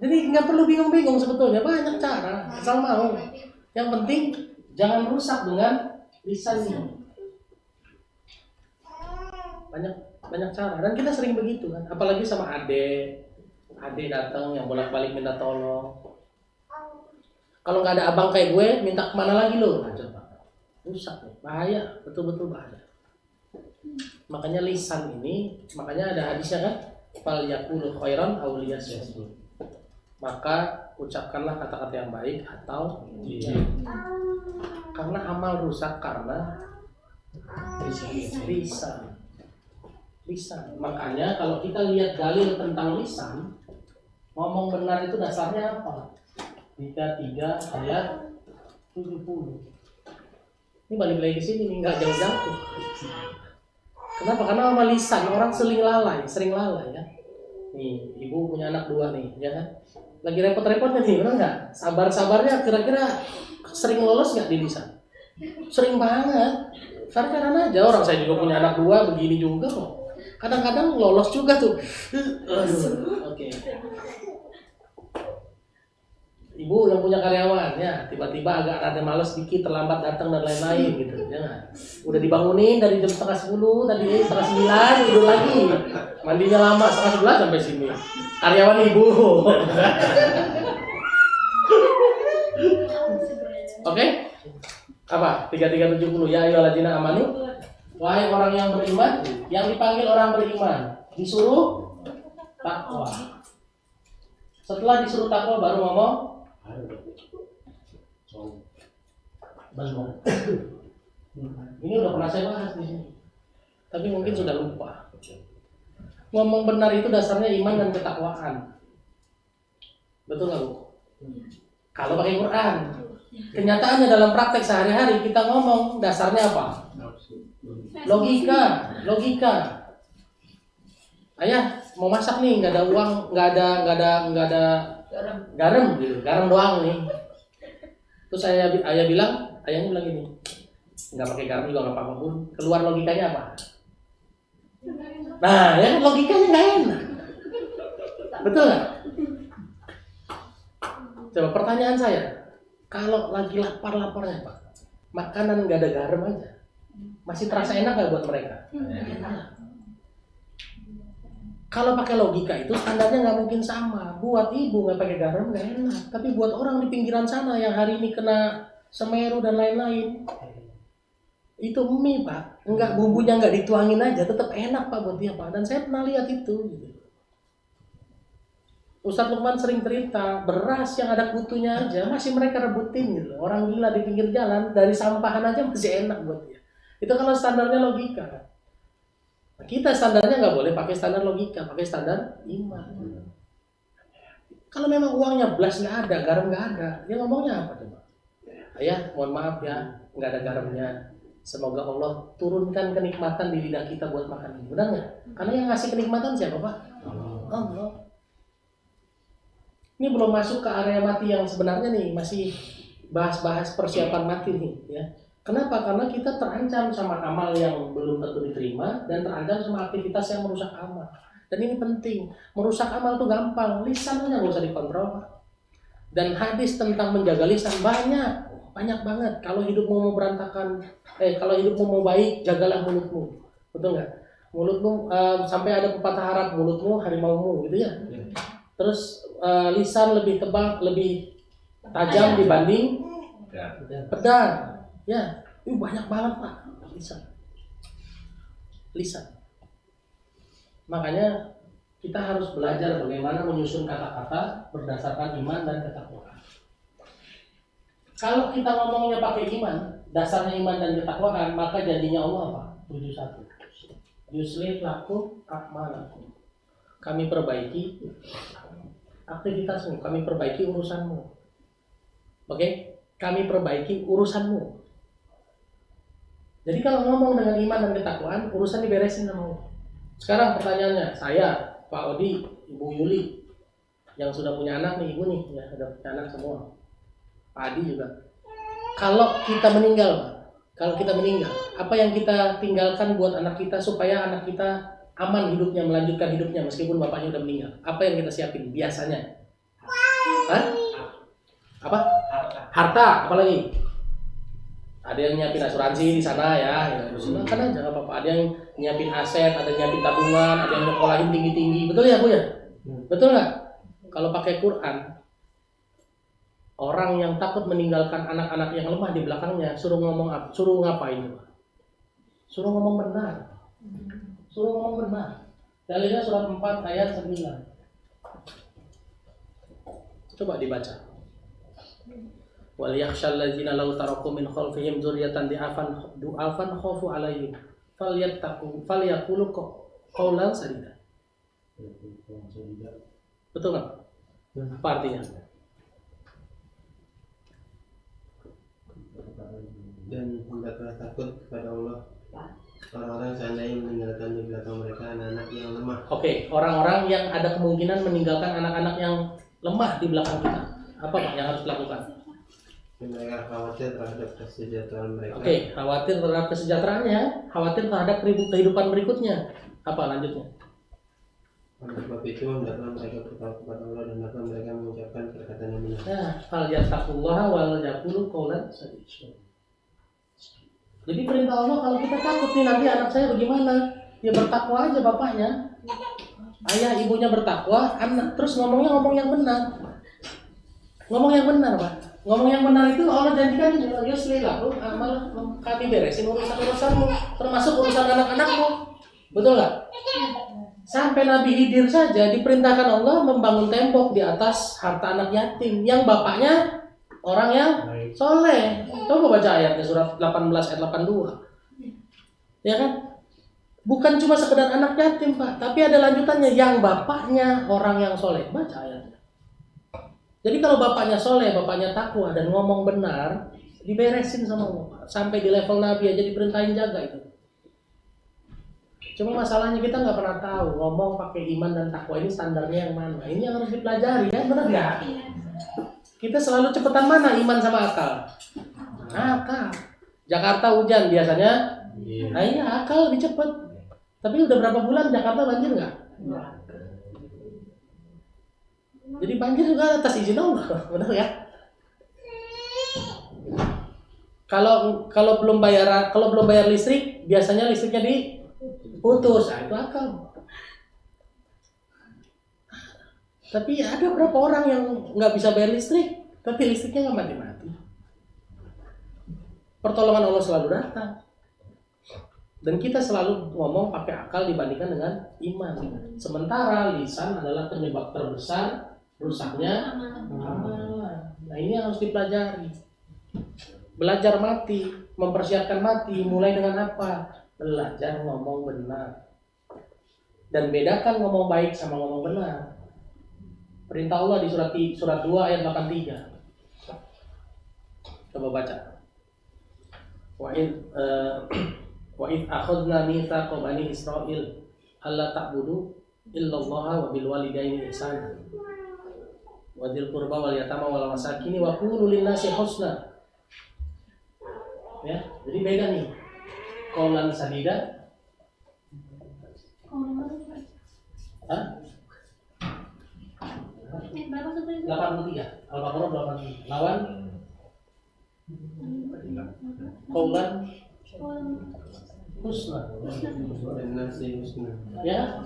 Jadi nggak perlu bingung-bingung sebetulnya, banyak cara, asal mau. Yang penting jangan rusak dengan lisannya. Banyak cara, dan kita sering begitu kan, apalagi sama ade datang yang bolak-balik minta tolong. Kalau nggak ada abang kayak gue, minta kemana lagi lo? Nah, coba rusak nih, bahaya, betul-betul bahaya. Makanya lisan ini, makanya ada hadisnya kan, fal yaqulu khairan aw liyasmut. Maka ucapkanlah kata-kata yang baik atau karena amal rusak karena lisan. Makanya kalau kita lihat dalil tentang lisan, Ngomong benar itu dasarnya apa? Dika 3 ayat 70. Ini balik lagi ke sini nih, nggak jauh-jauh. Kenapa? Karena sama lisan orang sering lalai ya. Nih, ibu punya anak 2 nih, ya kan? Lagi repot-repotnya nih, benar nggak? Sabar-sabarnya kira-kira sering lolos nggak di lisan? Sering banget. Karena aja orang saya juga punya anak 2 begini juga kok. Kadang-kadang lolos juga tuh. Oke. Ibu yang punya karyawan ya tiba-tiba agak rada males dikit, terlambat datang dan lain-lain gitu, jangan. Udah dibangunin dari jam 8:30, tadi 8:30 tidur lagi. Mandinya lama 9:30 sampai sini. Karyawan ibu. Oke? Apa? 3370 ya ayyuhalladzina amanu. Wahai orang yang beriman, yang dipanggil orang beriman disuruh takwa. Setelah disuruh takwa baru ngomong belum. Ini udah pernah saya bahas di sini, tapi mungkin sudah lupa. Ngomong benar itu dasarnya iman dan ketakwaan. Betul nggak Bu? Kalau pakai Quran, kenyataannya dalam praktek sehari-hari kita ngomong dasarnya apa? Logika. Ayah mau masak nih, nggak ada uang, nggak ada garam gitu, garam doang nih. Terus ayahnya bilang gini, nggak pakai garam juga nggak apa-apa Bun. Keluar logikanya apa? Nah, ya logikanya nggak enak. Betul nggak? Coba pertanyaan saya, kalau lagi lapar-laparnya Pak, makanan nggak ada garam aja, masih terasa enak nggak buat mereka? Kalau pakai logika itu standarnya nggak mungkin sama. Buat ibu nggak pakai garam nggak enak, tapi buat orang di pinggiran sana yang hari ini kena Semeru dan lain-lain, itu mie Pak, nggak bumbunya nggak dituangin aja, tetap enak Pak buat dia Pak. Dan saya pernah lihat itu. Gitu. Ustadz Lukman sering cerita, beras yang ada kutunya aja masih mereka rebutin gitu. Orang gila di pinggir jalan dari sampahan aja masih enak buat dia. Itu kalau standarnya logika. Kita standarnya nggak boleh pakai standar logika, pakai standar iman. Kalau memang uangnya belas nggak ada, garam nggak ada, dia ngomongnya apa coba? Ayah, mohon maaf ya, nggak ada garamnya. Semoga Allah turunkan kenikmatan di lidah kita buat makan ini, benar nggak? Karena yang ngasih kenikmatan siapa Pak? Allah. Ini belum masuk ke area mati yang sebenarnya nih, masih bahas-bahas persiapan mati nih, ya. Kenapa? Karena kita terancam sama amal yang belum tentu diterima dan terancam sama aktivitas yang merusak amal. Dan ini penting. Merusak amal itu gampang, lisannya nggak usah dikontrol. Dan hadis tentang menjaga lisan banyak banget. Kalau hidupmu mau berantakan, kalau hidupmu mau baik, jagalah mulutmu. Betul nggak? Mulutmu sampai ada pepatah Arab, mulutmu harimaumu, gitu ya. Terus lisan lebih tebal, lebih tajam dibanding pedang. Ya, itu banyak banget Pak, lisan. Makanya kita harus belajar bagaimana menyusun kata-kata berdasarkan iman dan ketakwaan. Kalau kita ngomongnya pakai iman, dasarnya iman dan ketakwaan, maka janjinya Allah apa? 71. Yuslih lakum a'malakum. Kami perbaiki aktivitasmu, kami perbaiki urusanmu. Oke? Kami perbaiki urusanmu. Jadi kalau ngomong dengan iman dan ketakwaan, urusan diberesin sama Allah. Sekarang pertanyaannya, saya, Pak Odi, Ibu Yuli, yang sudah punya anak nih, Ibu nih, ya sudah punya anak semua. Pak Adi juga. Kalau kita meninggal, apa yang kita tinggalkan buat anak kita supaya anak kita aman hidupnya, melanjutkan hidupnya meskipun bapaknya udah meninggal? Apa yang kita siapin biasanya? Hah? Apa? Harta, apalagi? Ada yang nyiapin asuransi di sana ya, silakan aja nggak apa-apa. Ada yang nyiapin aset, ada yang nyiapin tabungan, ada yang nyekolahin tinggi-tinggi, betul ya Bu ya? Betul nggak? Kalau pakai Quran, orang yang takut meninggalkan anak-anak yang lemah di belakangnya, suruh ngapain? Suruh ngomong benar. Dalilnya surat 4 ayat 9. Coba dibaca. Wal yakhshal ladzina law taraku min khalfihim dzurriyyatan du'afan khafu 'alaihim falyaqulu qawlan sadida. Betul enggak? Apa artinya? Dan hendaklah takut kepada Allah orang-orang seandainya meninggalkan di belakang mereka anak-anak yang lemah. Oke, orang-orang yang ada kemungkinan meninggalkan anak-anak yang lemah di belakang kita. Apa Pak yang harus dilakukan? Mereka khawatir terhadap kesejahteraan mereka. Oke, khawatir terhadap kesejahteraannya, khawatir terhadap kehidupan berikutnya. Apa lanjutnya? Oleh sebab itu hendaklah mereka bertakwa kepada Allah dan hendaklah mereka mengucapkan perkataan yang benar. Nah, fal yattaqullaha wal yaqulu qawlan sadida. Jadi perintah Allah kalau kita takut nih nanti anak saya bagaimana? Ya bertakwa aja bapaknya. Ayah ibunya bertakwa, anak terus ngomongnya ngomong yang benar. Ngomong yang benar, Pak. Ngomong yang benar itu Allah janjikan yuslilah amal kami beresin urusan-urusanmu, termasuk urusan anak-anakmu. Betul nggak? Sampai Nabi Khidir saja diperintahkan Allah membangun tembok di atas harta anak yatim yang bapaknya orang yang soleh. Coba baca ayatnya surat 18 ayat 82. Ya kan? Bukan cuma sekedar anak yatim Pak, tapi ada lanjutannya yang bapaknya orang yang soleh. Baca ayatnya. Jadi kalau bapaknya soleh, bapaknya takwa dan ngomong benar, diberesin sama Allah. Sampai di level Nabi aja diperintahin jaga itu. Cuma masalahnya kita nggak pernah tahu ngomong pakai iman dan takwa ini standarnya yang mana. Ini yang harus dipelajari kan, benar nggak? Kita selalu cepetan mana iman sama akal? Akal. Jakarta hujan biasanya, iya akal lebih cepet. Tapi udah berapa bulan Jakarta banjir nggak? Jadi banjir juga atas izin Allah, benar ya? Kalau belum bayar listrik, biasanya listriknya diputus, nah itu akal. Tapi ada berapa orang yang nggak bisa bayar listrik, tapi listriknya nggak mati-mati. Pertolongan Allah selalu datang. Dan kita selalu ngomong pakai akal dibandingkan dengan iman. Sementara lisan adalah penyebab terbesar rusaknya amalan. Nah ini harus dipelajari. Belajar mati, mempersiapkan mati, mulai dengan apa? Belajar ngomong benar. Dan bedakan ngomong baik sama ngomong benar. Perintah Allah di surat 2 ayat 83. Coba baca. Wa id akhadna mitsaqa bani Israil alla ta'budu illallaha wa bil walidaini ihsana wa dzil qurba wal yatama wal masakin wa qulu lin nasi husna. Ya, jadi beda nih. Qaulan sadida. Hah? 83. Al-Baqarah 83. Lawan qaulan husna. Ya.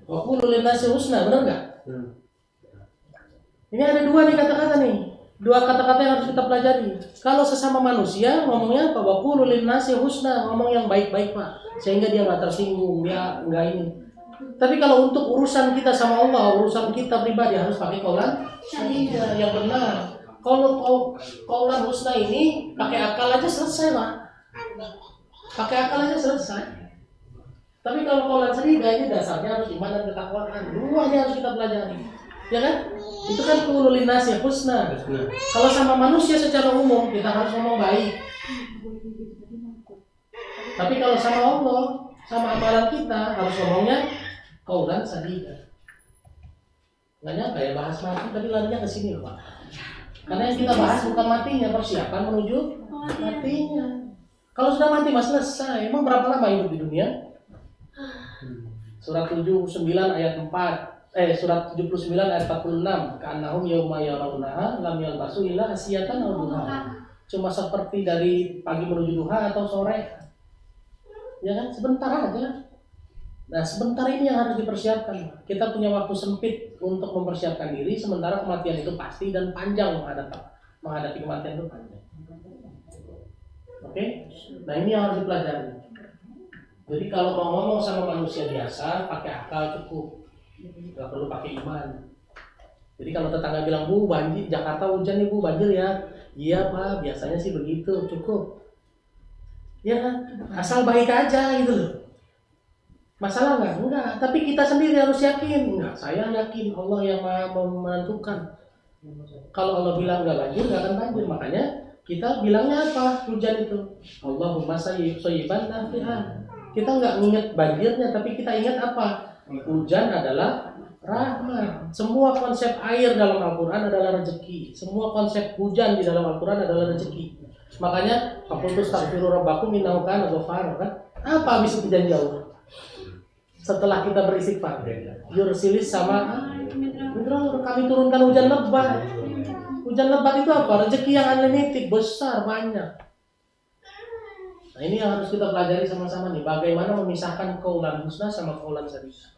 Wa qulu lin nasi husna, benar enggak? Ini ada dua nih kata-kata nih. Dua kata-kata yang harus kita pelajari. Kalau sesama manusia ngomongnya apa? Wa qulu lin nasi husna, ngomong yang baik-baik, Pak. Sehingga dia enggak tersinggung, dia enggak ini. Tapi kalau untuk urusan kita sama Allah, urusan kita pribadi harus pakai qaulan sadida yang benar. Kalau qaulan husna ini pakai akal aja selesai, Pak. Pakai akal aja selesai. Tapi kalau qaulan sadida ini dasarnya harus iman dan ketakwaan. Duanya harus kita pelajari. Ya kan? Itu kan qulu linnasi husna. Kalau sama manusia secara umum kita harus ngomong baik. Tapi kalau sama Allah, sama amalan kita harus ngomongnya qaulan sadida. Nggak nyangka ya bahas mati tapi larinya ke sini Pak. Karena yang kita bahas bukan matinya, persiapan menuju matinya. Kalau sudah mati mas selesai. Emang berapa lama hidup di dunia? Surat 79 ayat 4. Surat 79 ayat 46. Ka'annahum yauma yarawnaha lam yalbasu illa asiyatan aw duha. Cuma seperti dari pagi menuju duha atau sore. Ya kan? Sebentar aja. Nah, sebentar ini yang harus dipersiapkan. Kita punya waktu sempit untuk mempersiapkan diri, sementara kematian itu pasti dan panjang menghadapi kematian itu panjang. Oke? Nah, ini yang harus dipelajari. Jadi kalau mau ngomong sama manusia biasa, pakai akal cukup. Gak perlu pakai iman. Jadi kalau tetangga bilang, Bu, banjir, Jakarta hujan nih Bu, banjir ya. Iya Pak, biasanya sih begitu, cukup. Ya kan? Asal baik aja gitu loh. Masalah nggak? Enggak. Tapi kita sendiri harus yakin. Enggak, saya yakin Allah yang maha menentukan. Kalau Allah bilang nggak banjir, nggak akan banjir. Makanya kita bilangnya apa? Hujan itu. Allahumma sayyiban nafi'an. Kita nggak ingat banjirnya, tapi kita ingat apa? Hujan adalah rahmat. Semua konsep air dalam Al-Quran adalah rezeki. Semua konsep hujan di dalam Al-Quran adalah rezeki. Makanya faqultu astaghfiru rabbakum innahu kana ghaffara, kan? Apa habis itu janji Allah? Setelah kita beristighfar, yursilis sama kami turunkan hujan lebat. Hujan lebat itu apa? Rezeki yang unlimited, besar, banyak. Nah, ini yang harus kita pelajari sama-sama nih. Bagaimana memisahkan qaulan husna sama qaulan sadida.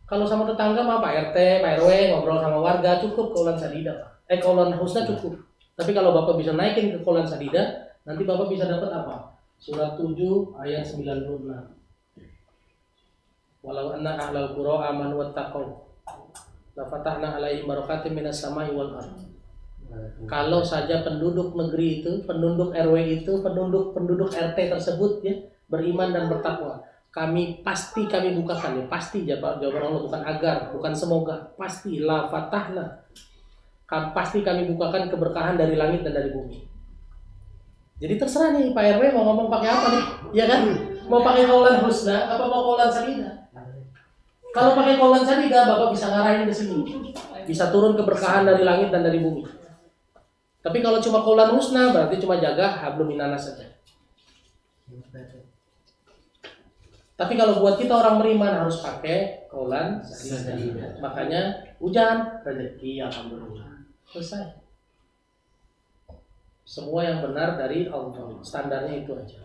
Kalau sama tetangga mah Pak RT, Pak RW ngobrol sama warga cukup qaulan sadida, Pak. Qaulan husna cukup. Tapi kalau Bapak bisa naikin ke qaulan sadida, nanti Bapak bisa dapat apa? Surat 7 ayat 96. Walau anna ahlal qura amanu wattaqau la fatahna 'alaihim barakatim minas sama'i wal ardh. Kalau saja penduduk negeri itu, penduduk RW itu, penduduk RT tersebut ya, beriman dan bertakwa, kami bukakan ya, pasti jawaban Allah, bukan agar, bukan semoga, pasti la fatahna. Pasti kami bukakan keberkahan dari langit dan dari bumi. Jadi terserah nih Pak RW mau ngomong pakai apa nih, ya kan? Mau pakai qaulan husna apa mau qaulan sadida? Kalau pakai qaulan sadida, Bapak bisa ngarahin ke sini, bisa turun keberkahan dari langit dan dari bumi. Tapi kalau cuma qaulan husna, berarti cuma jaga hablum minanas saja. Tapi kalau buat kita orang beriman harus pakai qaulan sadida. Makanya hujan, rezeki, alhamdulillah. Selesai. Semua yang benar dari Allah, standarnya itu aja.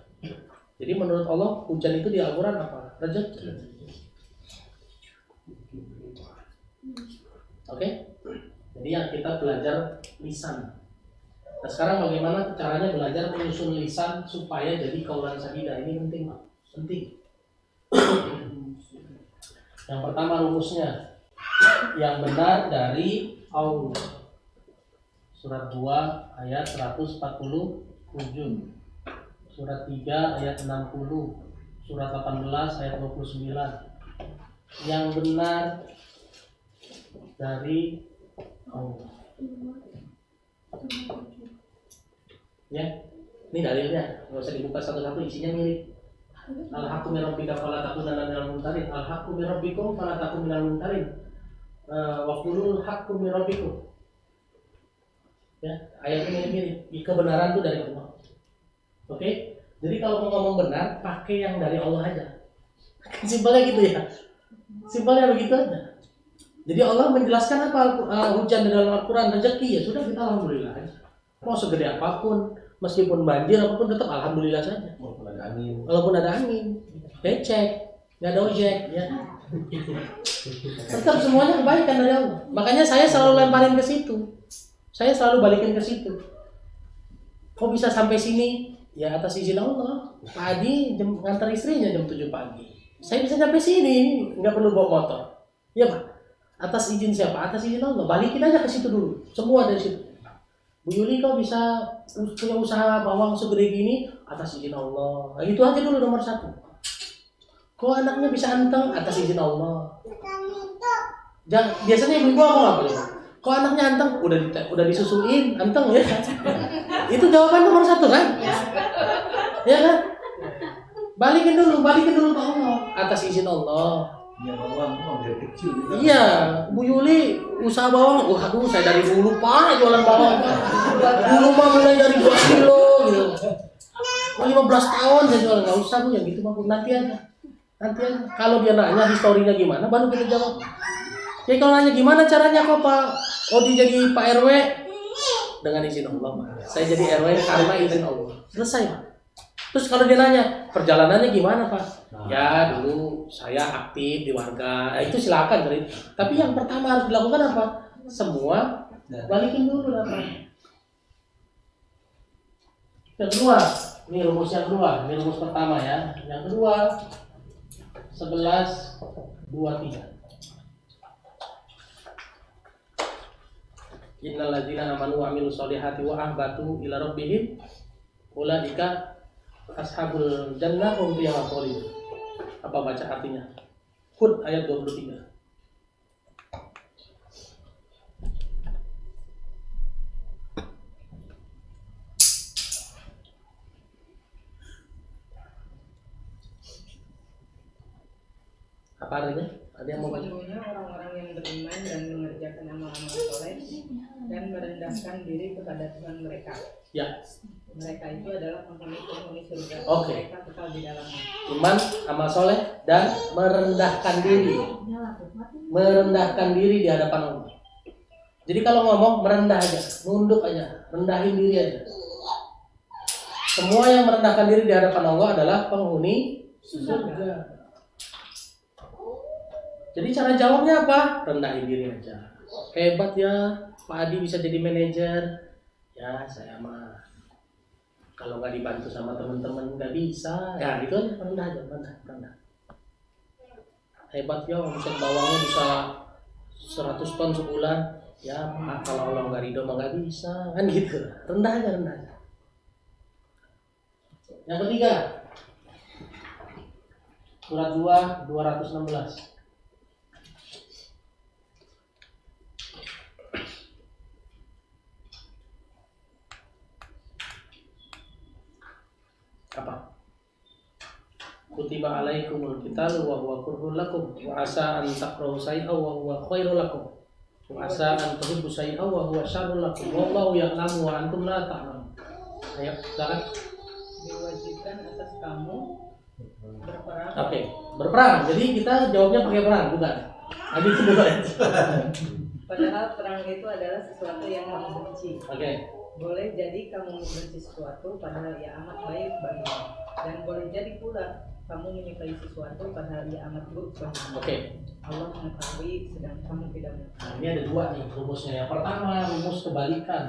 Jadi menurut Allah hujan itu di Al-Quran apa? Rezeki. Oke? Jadi yang kita belajar lisan. Nah sekarang bagaimana caranya belajar menyusun lisan supaya jadi qaulan sadida? Ini penting, Pak. Penting. Yang pertama rumusnya, yang benar dari Allah. Surat 2 ayat 147, surat 3 ayat 60, surat 18 ayat 29. Yang benar dari Allah. Ya, ini dalilnya, nggak usah dibuka satu-satu, isinya mirip. Al-haqqu min rabbika fala takunanna minal mumtarin. Al-haqqu min rabbikum fala takun minal mumtarin. Wa qulul haqqu min rabbikum. Ya, ayatnya mirip. Kebenaran itu dari Allah. Oke? Jadi kalau mau ngomong benar, pakai yang dari Allah aja. Simpelnya gitu ya. Simpelnya begitu aja. Jadi Allah menjelaskan apa hujan di dalam Al-Quran, rezeki, ya sudah kita alhamdulillah aja. Mau segede apapun, meskipun banjir apapun tetap alhamdulillah saja. Walaupun ada angin, becek, nggak ada ojek, ya. Tetap semuanya kebaikan dari Allah. Makanya saya selalu lemparin ke situ. Saya selalu balikin ke situ. Kok bisa sampai sini? Ya atas izin Allah. Pak Adi ngantar istrinya jam 7 pagi. Saya bisa sampai sini, nggak perlu bawa motor. Iya Pak. Atas izin siapa? Atas izin Allah. Balikin aja ke situ dulu. Semua dari situ. Bu Yuli kok bisa punya usaha bawang segede gini? Atas izin Allah. Nah, itu aja dulu nomor 1. Kok anaknya bisa anteng? Atas izin Allah. Biasanya ibu-ibu apa ya? Kok anaknya anteng? Udah disusuin, anteng ya? Itu jawaban nomor 1 kan? Ya kan? Balikin dulu ke Allah. Atas izin Allah. Ya bawang dari kecil gitu. Iya, Bu Yuli usaha bawang. Aduh, saya dari dulu Pak jualan bawang. Dulu mah mulai dari 2 kilo gitu. 15 tahun saya jualan, nggak usah Bu yang gitu mah, nanti aja. Kalau dia nanya historinya gimana, baru kita jawab. Jadi kalau nanya gimana caranya kok Pak Odi jadi Pak RW, dengan izin Allah Pak. Saya jadi RW karena izin Allah. Selesai Pak. Terus kalau dia nanya perjalanannya gimana Pak? Ya dulu saya aktif di warga. Itu silakan cerita. Tapi yang pertama harus dilakukan apa? Semua balikin dulu lah Pak. Yang kedua, ini rumus yang kedua. Ini rumus pertama ya. Yang kedua 11:23. Innal ladzina amanu wa amilus solihati wa ahbatu ila rabbihim ulaika ashabul jannah hum fiha khalidun. Apa baca artinya? Hud ayat 23. Apa artinya? Ada yang mau baca? Sesungguhnya orang-orang yang beriman dan mengerjakan amal-amal soleh dan merendahkan diri kepada Tuhan mereka. Ya. Mereka itu adalah penghuni surga. Oke. Mereka kekal di dalamnya. Iman, amal soleh, dan merendahkan diri. Merendahkan diri di hadapan Allah. Jadi kalau ngomong merendah aja, nunduk aja, rendahin diri aja. Semua yang merendahkan diri di hadapan Allah adalah penghuni surga. Jadi cara jawabnya apa? Rendahin diri aja. Hebat ya, Pak Adi bisa jadi manajer. Ya saya mah kalau nggak dibantu sama teman-teman nggak bisa. Ya itu aja, rendah aja, rendah. Hebat ya, omset bawangnya bisa 100 ton sebulan. Ya kalau Allah nggak ridho mah nggak bisa. Kan gitu. Rendah aja. Yang ketiga, surat 2 216. Apa? Kutiba alaikumul qitalu wa huwa kurhun lakum wa asa an takrahu shay'an wa huwa khairul lakum wa asa an tuhibbu shay'an wa huwa syarrul lakum wallahu ya'lamu wa antum la ta'lamun. Ayo, silakan. Diwajibkan atas kamu berperang. Oke, berperang. Jadi kita jawabnya pakai perang, bukan? Habis itu dulu. Padahal perang itu adalah sesuatu yang kamu benci. Oke. Boleh jadi kamu membenci sesuatu padahal ia amat baik bagimu, dan boleh jadi pula kamu menyukai sesuatu padahal ia amat buruk bagimu. Oke. Allah mengetahui sedang kamu tidak mengetahui. Nah, ini ada dua nih rumusnya. Yang pertama, rumus kebalikan.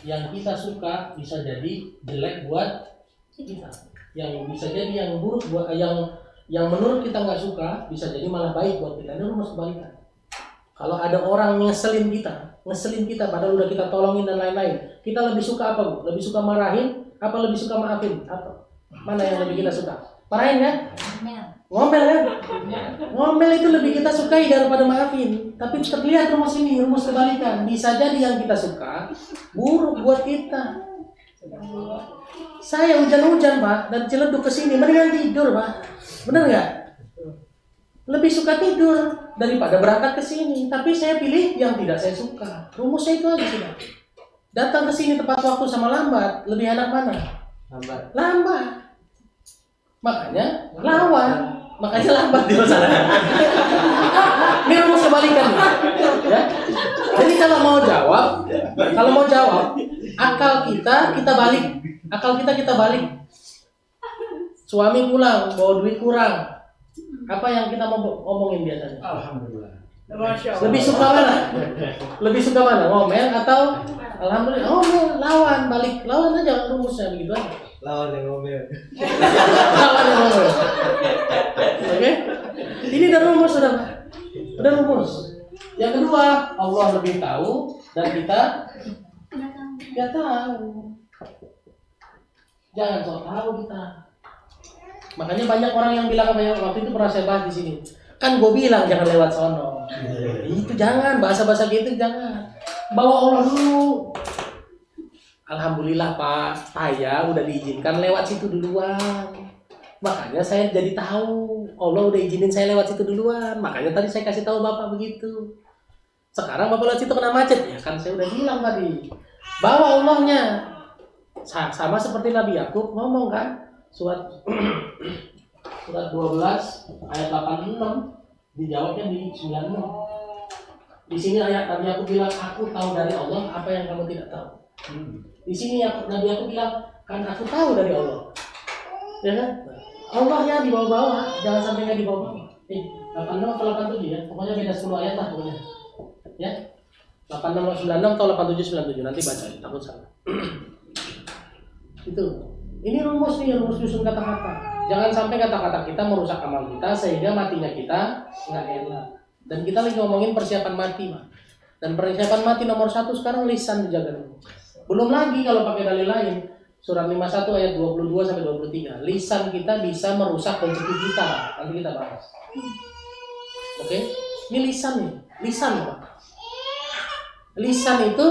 Yang kita suka bisa jadi jelek buat kita. Yang bisa jadi yang buruk buat yang menurut kita nggak suka bisa jadi malah baik buat kita. Ini rumus kebalikan. Kalau ada orang ngeselin kita padahal udah kita tolongin dan lain-lain, kita lebih suka apa, Bu? Lebih suka marahin apa lebih suka maafin? Apa? Mana yang lebih kita suka? Marahin kan? Ngomel kan? Ngomel itu lebih kita sukai daripada maafin. Tapi terlihat rumus ini, rumus kebalikan. Bisa jadi yang kita suka buruk buat kita. Saya hujan-hujan, Pak, dan celeduk ke sini, mendingan tidur, Pak. Bener nggak? Lebih suka tidur daripada berangkat ke sini. Tapi saya pilih yang tidak saya suka. Rumusnya itu aja sudah. Datang ke sini tepat waktu sama lambat, lebih enak mana? Lambat. Makanya lawan. Makanya lambat di sana. Ini rumus kebalikan. Ya. Jadi kalau mau jawab, akal kita balik. Akal kita balik. Suami pulang, bawa duit kurang. Apa yang kita mau ngomongin biasanya? Alhamdulillah. Lebih suka mana? Ngomel atau alhamdulillah? Ngomel, lawan aja rumusnya begitu aja. Lawan yang ngomel. Oke? Ini udah rumus sudah. Udah rumus. Yang kedua, Allah lebih tahu dan kita nggak tahu. Jangan sok tahu kita. Makanya banyak orang yang bilang waktu itu pernah saya bahas di sini. Kan gue bilang jangan lewat sono. Itu jangan, bahasa-bahasa gitu jangan. Bawa Allah dulu. Alhamdulillah Pak, saya udah diizinkan lewat situ duluan. Makanya saya jadi tahu Allah udah izinin saya lewat situ duluan. Makanya tadi saya kasih tahu Bapak begitu. Sekarang Bapak lewat situ kena macet. Ya kan saya udah bilang tadi. Bawa Allahnya. Sama seperti Nabi Yakub ngomong kan. Surat 12 ayat 86 dijawabnya di 96. Di sini ayat Nabi Yakub bilang, aku tahu dari Allah apa yang kamu tidak tahu. Di sini Nabi Yakub bilang, kan aku tahu dari Allah. Ya kan? Allahnya di bawah-bawah, jangan sampai nggak di bawah-bawah. 86 atau 87 ya, pokoknya beda 10 ayat lah pokoknya. Ya, 86 96 atau 87 97 nanti baca, takut salah. Itu. Ini rumus susun kata-kata. Jangan sampai kata-kata kita merusak amal kita sehingga matinya kita nggak enak. Dan kita lagi ngomongin persiapan mati, Pak. Dan persiapan mati nomor 1 sekarang lisan dijaga dulu. Belum lagi kalau pakai dalil lain. Surat 51 ayat 22 sampai 23. Lisan kita bisa merusak rezeki kita. Nanti kita bahas. Oke? Ini lisan nih. Lisan Pak. Lisan itu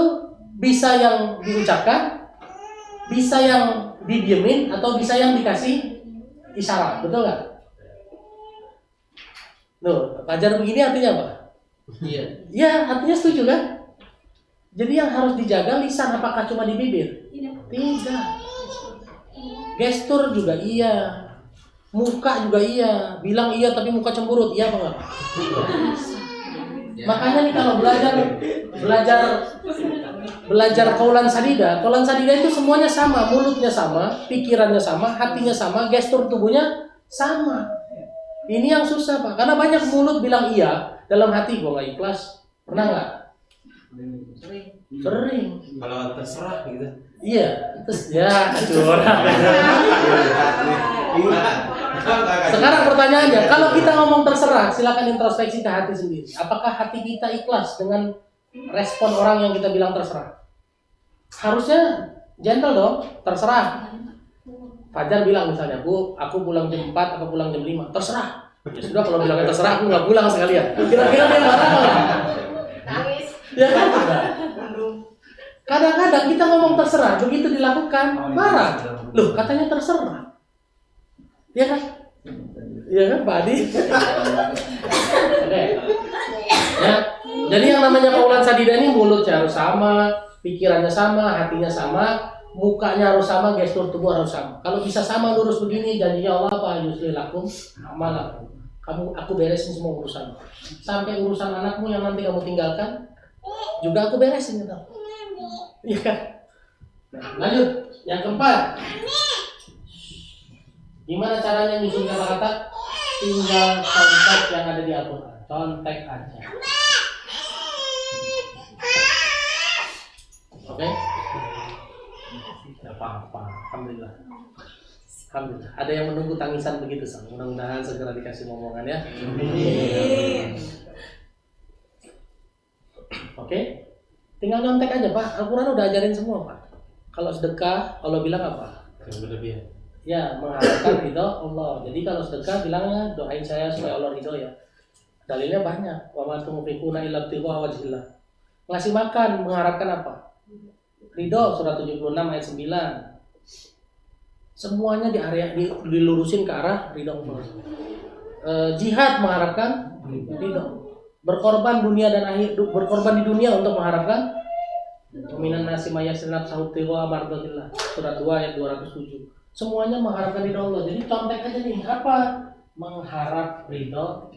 bisa yang diucapkan, bisa yang didiemin, atau bisa yang dikasih isyarat. Betul nggak? Loh, Fajar begini artinya apa? Iya. Ya, artinya setuju kan? Jadi yang harus dijaga lisan, apakah cuma di bibir? Tidak. Gestur juga iya. Muka juga iya. Bilang iya tapi muka cemburut, iya apa enggak? Makanya nih kalau belajar kaulan sadida itu semuanya sama, mulutnya sama, pikirannya sama, hatinya sama, gestur tubuhnya sama. Ini yang susah Pak, karena banyak mulut bilang iya, dalam hati gua nggak ikhlas. Pernah nggak? Sering. Kalau terserah gitu. Iya, terus ya curang. Sekarang pertanyaannya, kalau kita ngomong terserah, silakan introspeksi ke hati sendiri. Apakah hati kita ikhlas dengan respon orang yang kita bilang terserah? Harusnya gentle dong, terserah. Fajar bilang misalnya, Bu, aku pulang jam 4, aku pulang jam 5, terserah. Ya sudah, kalau bilangnya terserah, aku nggak pulang sekalian. Kira-kira dia marah nggak? Nangis. Ya kan? Kadang-kadang kita ngomong terserah, begitu dilakukan, marah. Loh, katanya terserah. Ya kan? Iya kan, Pak Adi? Oke. Ya. Jadi yang namanya kaulan sadida ini mulutnya harus sama, pikirannya sama, hatinya sama, mukanya harus sama, gestur tubuh harus sama. Kalau bisa sama lurus begini, janjinya Allah apa? Yusli lakum amalakum. Aku beresin semua urusan. Sampai urusan anakmu yang nanti kamu tinggalkan, juga aku beresin gitu. Iya kan? Nah, lanjut. Yang keempat. Gimana caranya nyusun kata-kata? Tinggal contek yang ada di Al-Quran. Contek aja. Oke? Tidak apa-apa. Alhamdulillah. Alhamdulillah. Ada yang menunggu tangisan begitu, Sang. Mudah-mudahan segera dikasih momongan ya. Oke? Tinggal nyontek aja Pak. Al-Quran udah ajarin semua Pak. Kalau sedekah, Allah bilang apa? Yang berlebihan. Ya, mengharapkan ridho Allah. Jadi kalau sedekah bilangnya doain saya supaya Allah ridho ya. Dalilnya banyak. Wa ma tunfiquna illa ibtigha'a wajhillah. Ngasih makan mengharapkan apa? Ridho, surat 76 ayat 9. Semuanya di area dilurusin ke arah ridho Allah. Jihad mengharapkan ridho. Berkorban dunia dan akhir, berkorban di dunia untuk mengharapkan minan nasi mayasinat sahutiwa mardatillah, surat 2 ayat 207. Semuanya mengharapkan ridho Allah. Jadi contek aja nih, apa? Mengharap ridho.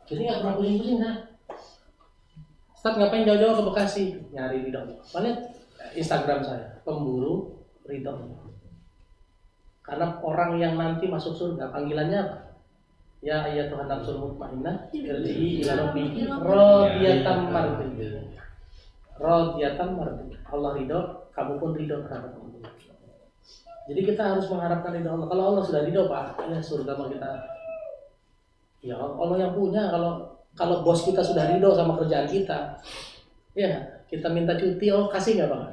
Jadi nggak pernah pusing-pusing kan? Ustaz ngapain jauh-jauh ke Bekasi? Nyari ridho. Lihat Instagram saya, pemburu ridho. Karena orang yang nanti masuk surga panggilannya apa? Ya ayyatuhan nafsul mutmainnah irji'i ila rabbiki radiyatan mardiyah. Radiyatan mardiyah. Allah ridho, kamu pun ridho terhadap Allah. Jadi kita harus mengharapkan ridho Allah. Kalau Allah sudah ridho Pak, ya surga mah kita. Ya Allah yang punya. Kalau bos kita sudah ridho sama kerjaan kita, ya kita minta cuti, oh kasih nggak Pak?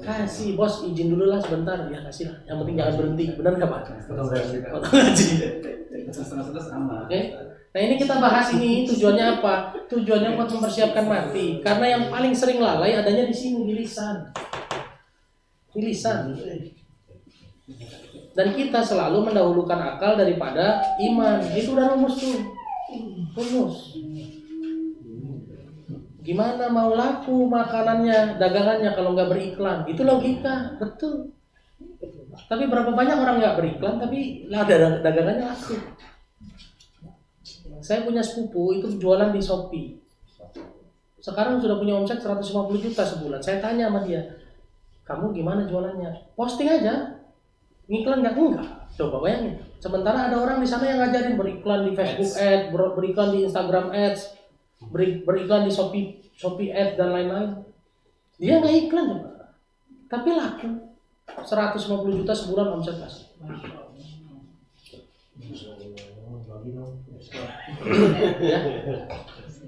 Kasih, bos izin dulu lah sebentar, ya kasih lah. Yang penting jangan berhenti, benar nggak Pak? Oke. Nah ini kita bahas ini tujuannya apa? Tujuannya buat mempersiapkan mati. Karena yang paling sering lalai adanya di sini, di lisan. Di lisan. Dan kita selalu mendahulukan akal daripada iman. Itu udah rumus tuh. Rumus. Gimana mau laku makanannya, dagangannya kalau nggak beriklan? Itu logika, betul. Tapi berapa banyak orang nggak beriklan tapi dagangannya laku. Saya punya sepupu itu jualan di Shopee. Sekarang sudah punya omset 150 juta sebulan. Saya tanya sama dia, kamu gimana jualannya? Posting aja. Ngiklan nggak? Enggak. Coba bayangin. Sementara ada orang di sana yang ngajarin beriklan di Facebook Ads, beriklan di Instagram Ads, beriklan di Shopee Ads dan lain-lain. Dia nggak iklan coba. Tapi laku. 150 juta sebulan omset masuk. Ya.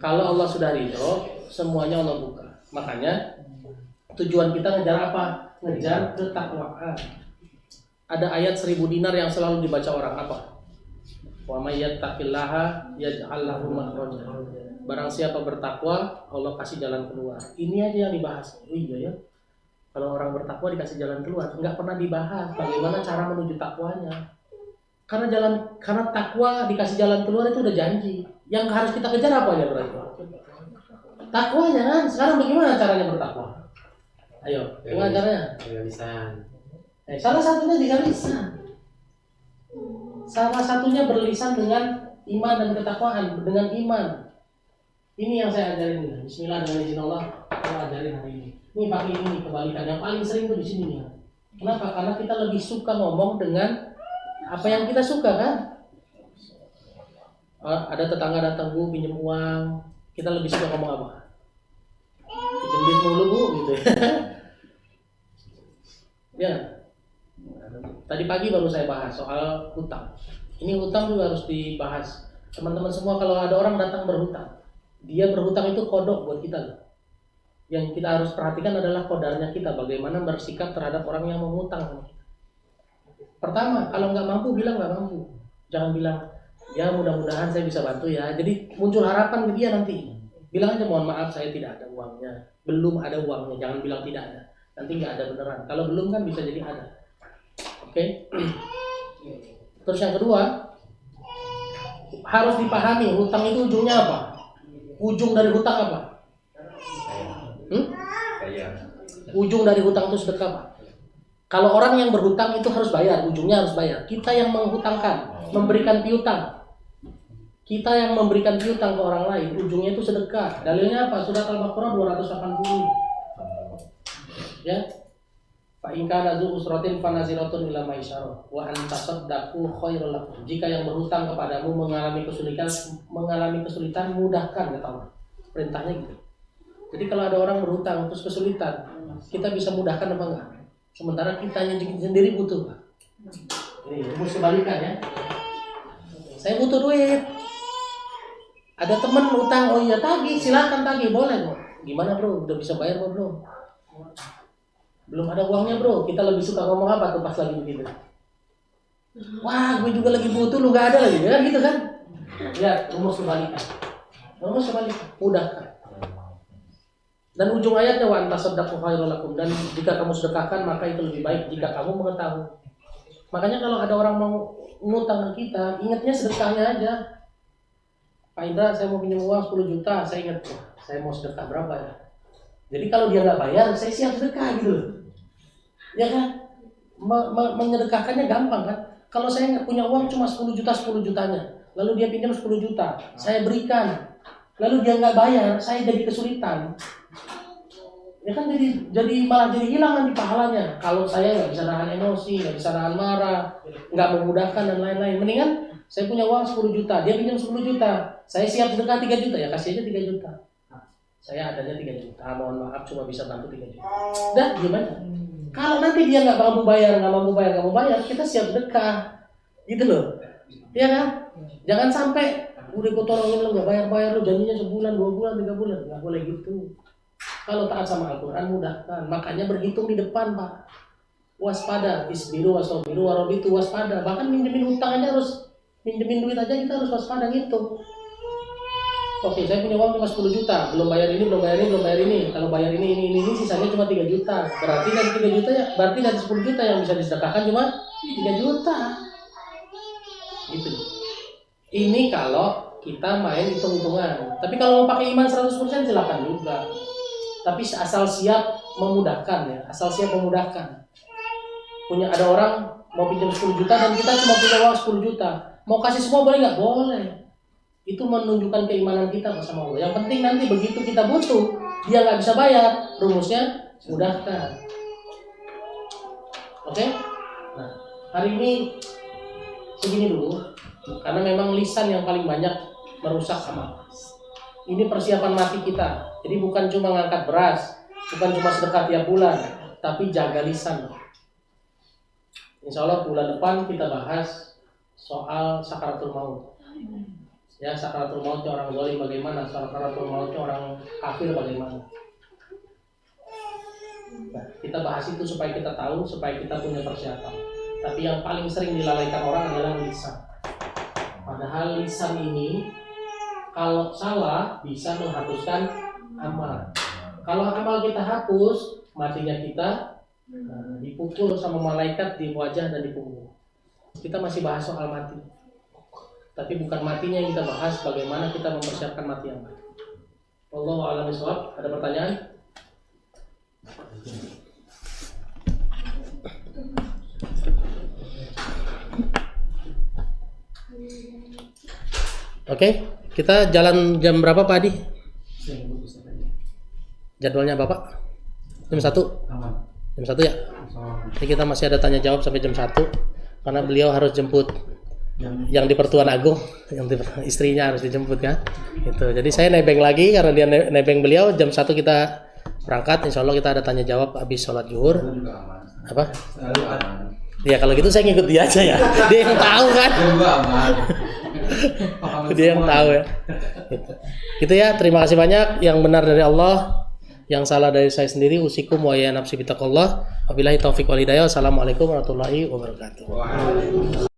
Kalau Allah sudah ridho, semuanya Allah buka. Makanya tujuan kita ngejar apa? Ngejar ketakwaan. Ada ayat 1000 dinar yang selalu dibaca orang apa? Wa may yattaqillaha yaj'al lahu makhraja. Barang siapa bertakwa, Allah kasih jalan keluar. Ini aja yang dibahas. Oh iya ya. Kalau orang bertakwa dikasih jalan keluar, enggak pernah dibahas bagaimana cara menuju takwanya. Karena takwa dikasih jalan keluar itu udah janji. Yang harus kita kejar apa ya berarti? Takwanya kan. Sekarang bagaimana caranya bertakwa? Ayo, gimana caranya? Dengan lisan. Salah satunya dengan lisan. Salah satunya berlisan dengan iman dan ketakwaan, dengan iman. Ini yang saya ajarin nih. Bismillah dengan izin Allah, saya ajarin hari ini. Ini pakai ini kebalikan. Yang paling sering tuh di sini nih. Kenapa? Karena kita lebih suka ngomong dengan apa yang kita suka kan? Ada tetangga datang, Bu, pinjam uang. Kita lebih suka ngomong apa? Pinjam duit mulu, Bu, gitu ya. Tadi pagi baru saya bahas soal hutang. Ini hutang juga harus dibahas. Teman-teman semua, kalau ada orang datang berhutang, dia berhutang itu kodok buat kita loh. Yang kita harus perhatikan adalah kodarnya kita, bagaimana bersikap terhadap orang yang mengutang sama kita. Pertama, kalau nggak mampu bilang nggak mampu. Jangan bilang, ya mudah-mudahan saya bisa bantu ya. Jadi muncul harapan ke dia nanti. Bilang aja, mohon maaf saya tidak ada uangnya. Belum ada uangnya, jangan bilang tidak ada. Nanti nggak ada beneran. Kalau belum kan bisa jadi ada. Oke? Terus yang kedua, harus dipahami hutang itu ujungnya apa? Ujung dari hutang apa? Ujung dari hutang itu sedekah Pak. Kalau orang yang berhutang itu harus bayar, ujungnya harus bayar. Kita yang menghutangkan, memberikan piutang. Kita yang memberikan piutang ke orang lain, ujungnya itu sedekah. Dalilnya apa? Surat Al-Baqarah 280. Ya. Fa in kana dzu usratin fanaziratun ila maisarah wa an tasaddaqu khairul lakum. Jika yang berhutang kepadamu mengalami kesulitan mudahkan, kata Allah. Perintahnya gitu. Jadi kalau ada orang berhutang terus kesulitan, kita bisa mudahkan apa enggak? Sementara kita yang sendiri butuh, Pak. Ini rumus kebalikan ya. Saya butuh duit. Ada teman utang, oh iya tagih, silakan tagih, boleh kok. Gimana bro? Udah bisa bayar kok bro? Belum ada uangnya bro. Kita lebih suka ngomong apa tuh pas lagi begitu? Wah, gue juga lagi butuh, lu gak ada lagi, kan gitu kan? Lihat rumus kebalikan. Rumus kebalikan, mudahkan. Dan ujung ayatnya wa antasaddaqu khairul lakum, dan jika kamu sedekahkan maka itu lebih baik jika kamu mengetahui. Makanya kalau ada orang mau ngutang ke kita, ingatnya sedekahnya aja. Pak Indra, saya mau pinjam uang 10 juta, saya ingat, saya mau sedekah berapa ya? Jadi kalau dia nggak bayar, saya siap sedekah gitu loh. Ya kan? Menyedekahkannya gampang kan? Kalau saya nggak punya uang cuma 10 jutanya, lalu dia pinjam 10 juta, saya berikan, lalu dia nggak bayar, saya jadi kesulitan. Ya kan jadi malah jadi hilang nanti pahalanya. Kalau saya nggak bisa nahan emosi, nggak bisa nahan marah, nggak memudahkan dan lain-lain. Mendingan saya punya uang 10 juta, dia pinjam 10 juta, saya siap sedekah 3 juta, ya kasih aja 3 juta. Saya adanya 3 juta, mohon maaf cuma bisa bantu 3 juta. Dah gimana? Kalau nanti dia nggak mampu bayar, kita siap sedekah, gitu loh. Iya kan? Jangan sampai udah gue tolongin lo nggak bayar lu, janjinya sebulan, 2 bulan, 3 bulan, nggak boleh gitu. Kalau taat sama Al-Quran mudahkan, makanya berhitung di depan Pak. Waspada, isbiru wasobiru warobitu, waspada. Bahkan minjemin utang aja harus, minjemin duit aja kita harus waspada gitu. Oke, saya punya uang cuma 10 juta, belum bayar ini. Kalau bayar ini, sisanya cuma 3 juta. Berarti dari 3 juta ya, berarti dari 10 juta yang bisa disedekahkan cuma 3 juta. Gitu. Ini kalau kita main hitung-hitungan. Tapi kalau mau pakai iman 100% silakan juga. Tapi asal siap memudahkan ya, Punya ada orang mau pinjam 10 juta dan kita cuma punya uang 10 juta. Mau kasih semua boleh nggak? Boleh. Itu menunjukkan keimanan kita bersama Allah. Yang penting nanti begitu kita butuh, dia nggak bisa bayar, rumusnya mudahkan. Oke? Nah, hari ini segini dulu, karena memang lisan yang paling banyak merusak amal. Ini persiapan mati kita. Jadi bukan cuma ngangkat beras, bukan cuma sedekah tiap bulan, tapi jaga lisan. Insya Allah bulan depan kita bahas soal sakaratul maut. Ya, sakaratul mautnya orang zalim bagaimana, sakaratul mautnya orang kafir bagaimana. Nah, kita bahas itu supaya kita tahu, supaya kita punya persiapan. Tapi yang paling sering dilalaikan orang adalah lisan. Padahal lisan ini kalau salah bisa menghapuskan amal. Kalau amal kita hapus, matinya kita dipukul sama malaikat di wajah dan di punggung. Kita masih bahas soal mati. Tapi bukan matinya yang kita bahas, bagaimana kita mempersiapkan mati yang baik. Wallahu a'lam bishawab. Ada pertanyaan? Oke, kita jalan jam berapa Pak Adi? Jadwalnya Bapak? Jam 1? Jam 1 ya? Jadi kita masih ada tanya jawab sampai jam 1 karena beliau harus jemput yang di Pertuan Agung, yang istrinya harus dijemput kan. Gitu. Jadi saya nebeng lagi karena dia nebeng beliau jam 1 kita berangkat. Insya Allah kita ada tanya jawab habis sholat zuhur. Apa? Ya kalau gitu saya ngikut dia aja ya. Dia yang tahu kan. Dia yang tahu ya. Gitu ya. Terima kasih banyak. Yang benar dari Allah, yang salah dari saya sendiri. Usikum wa ya nafsi bitaqullah. Wabillahi taufiq wal hidayah. Wassalamualaikum warahmatullahi wabarakatuh.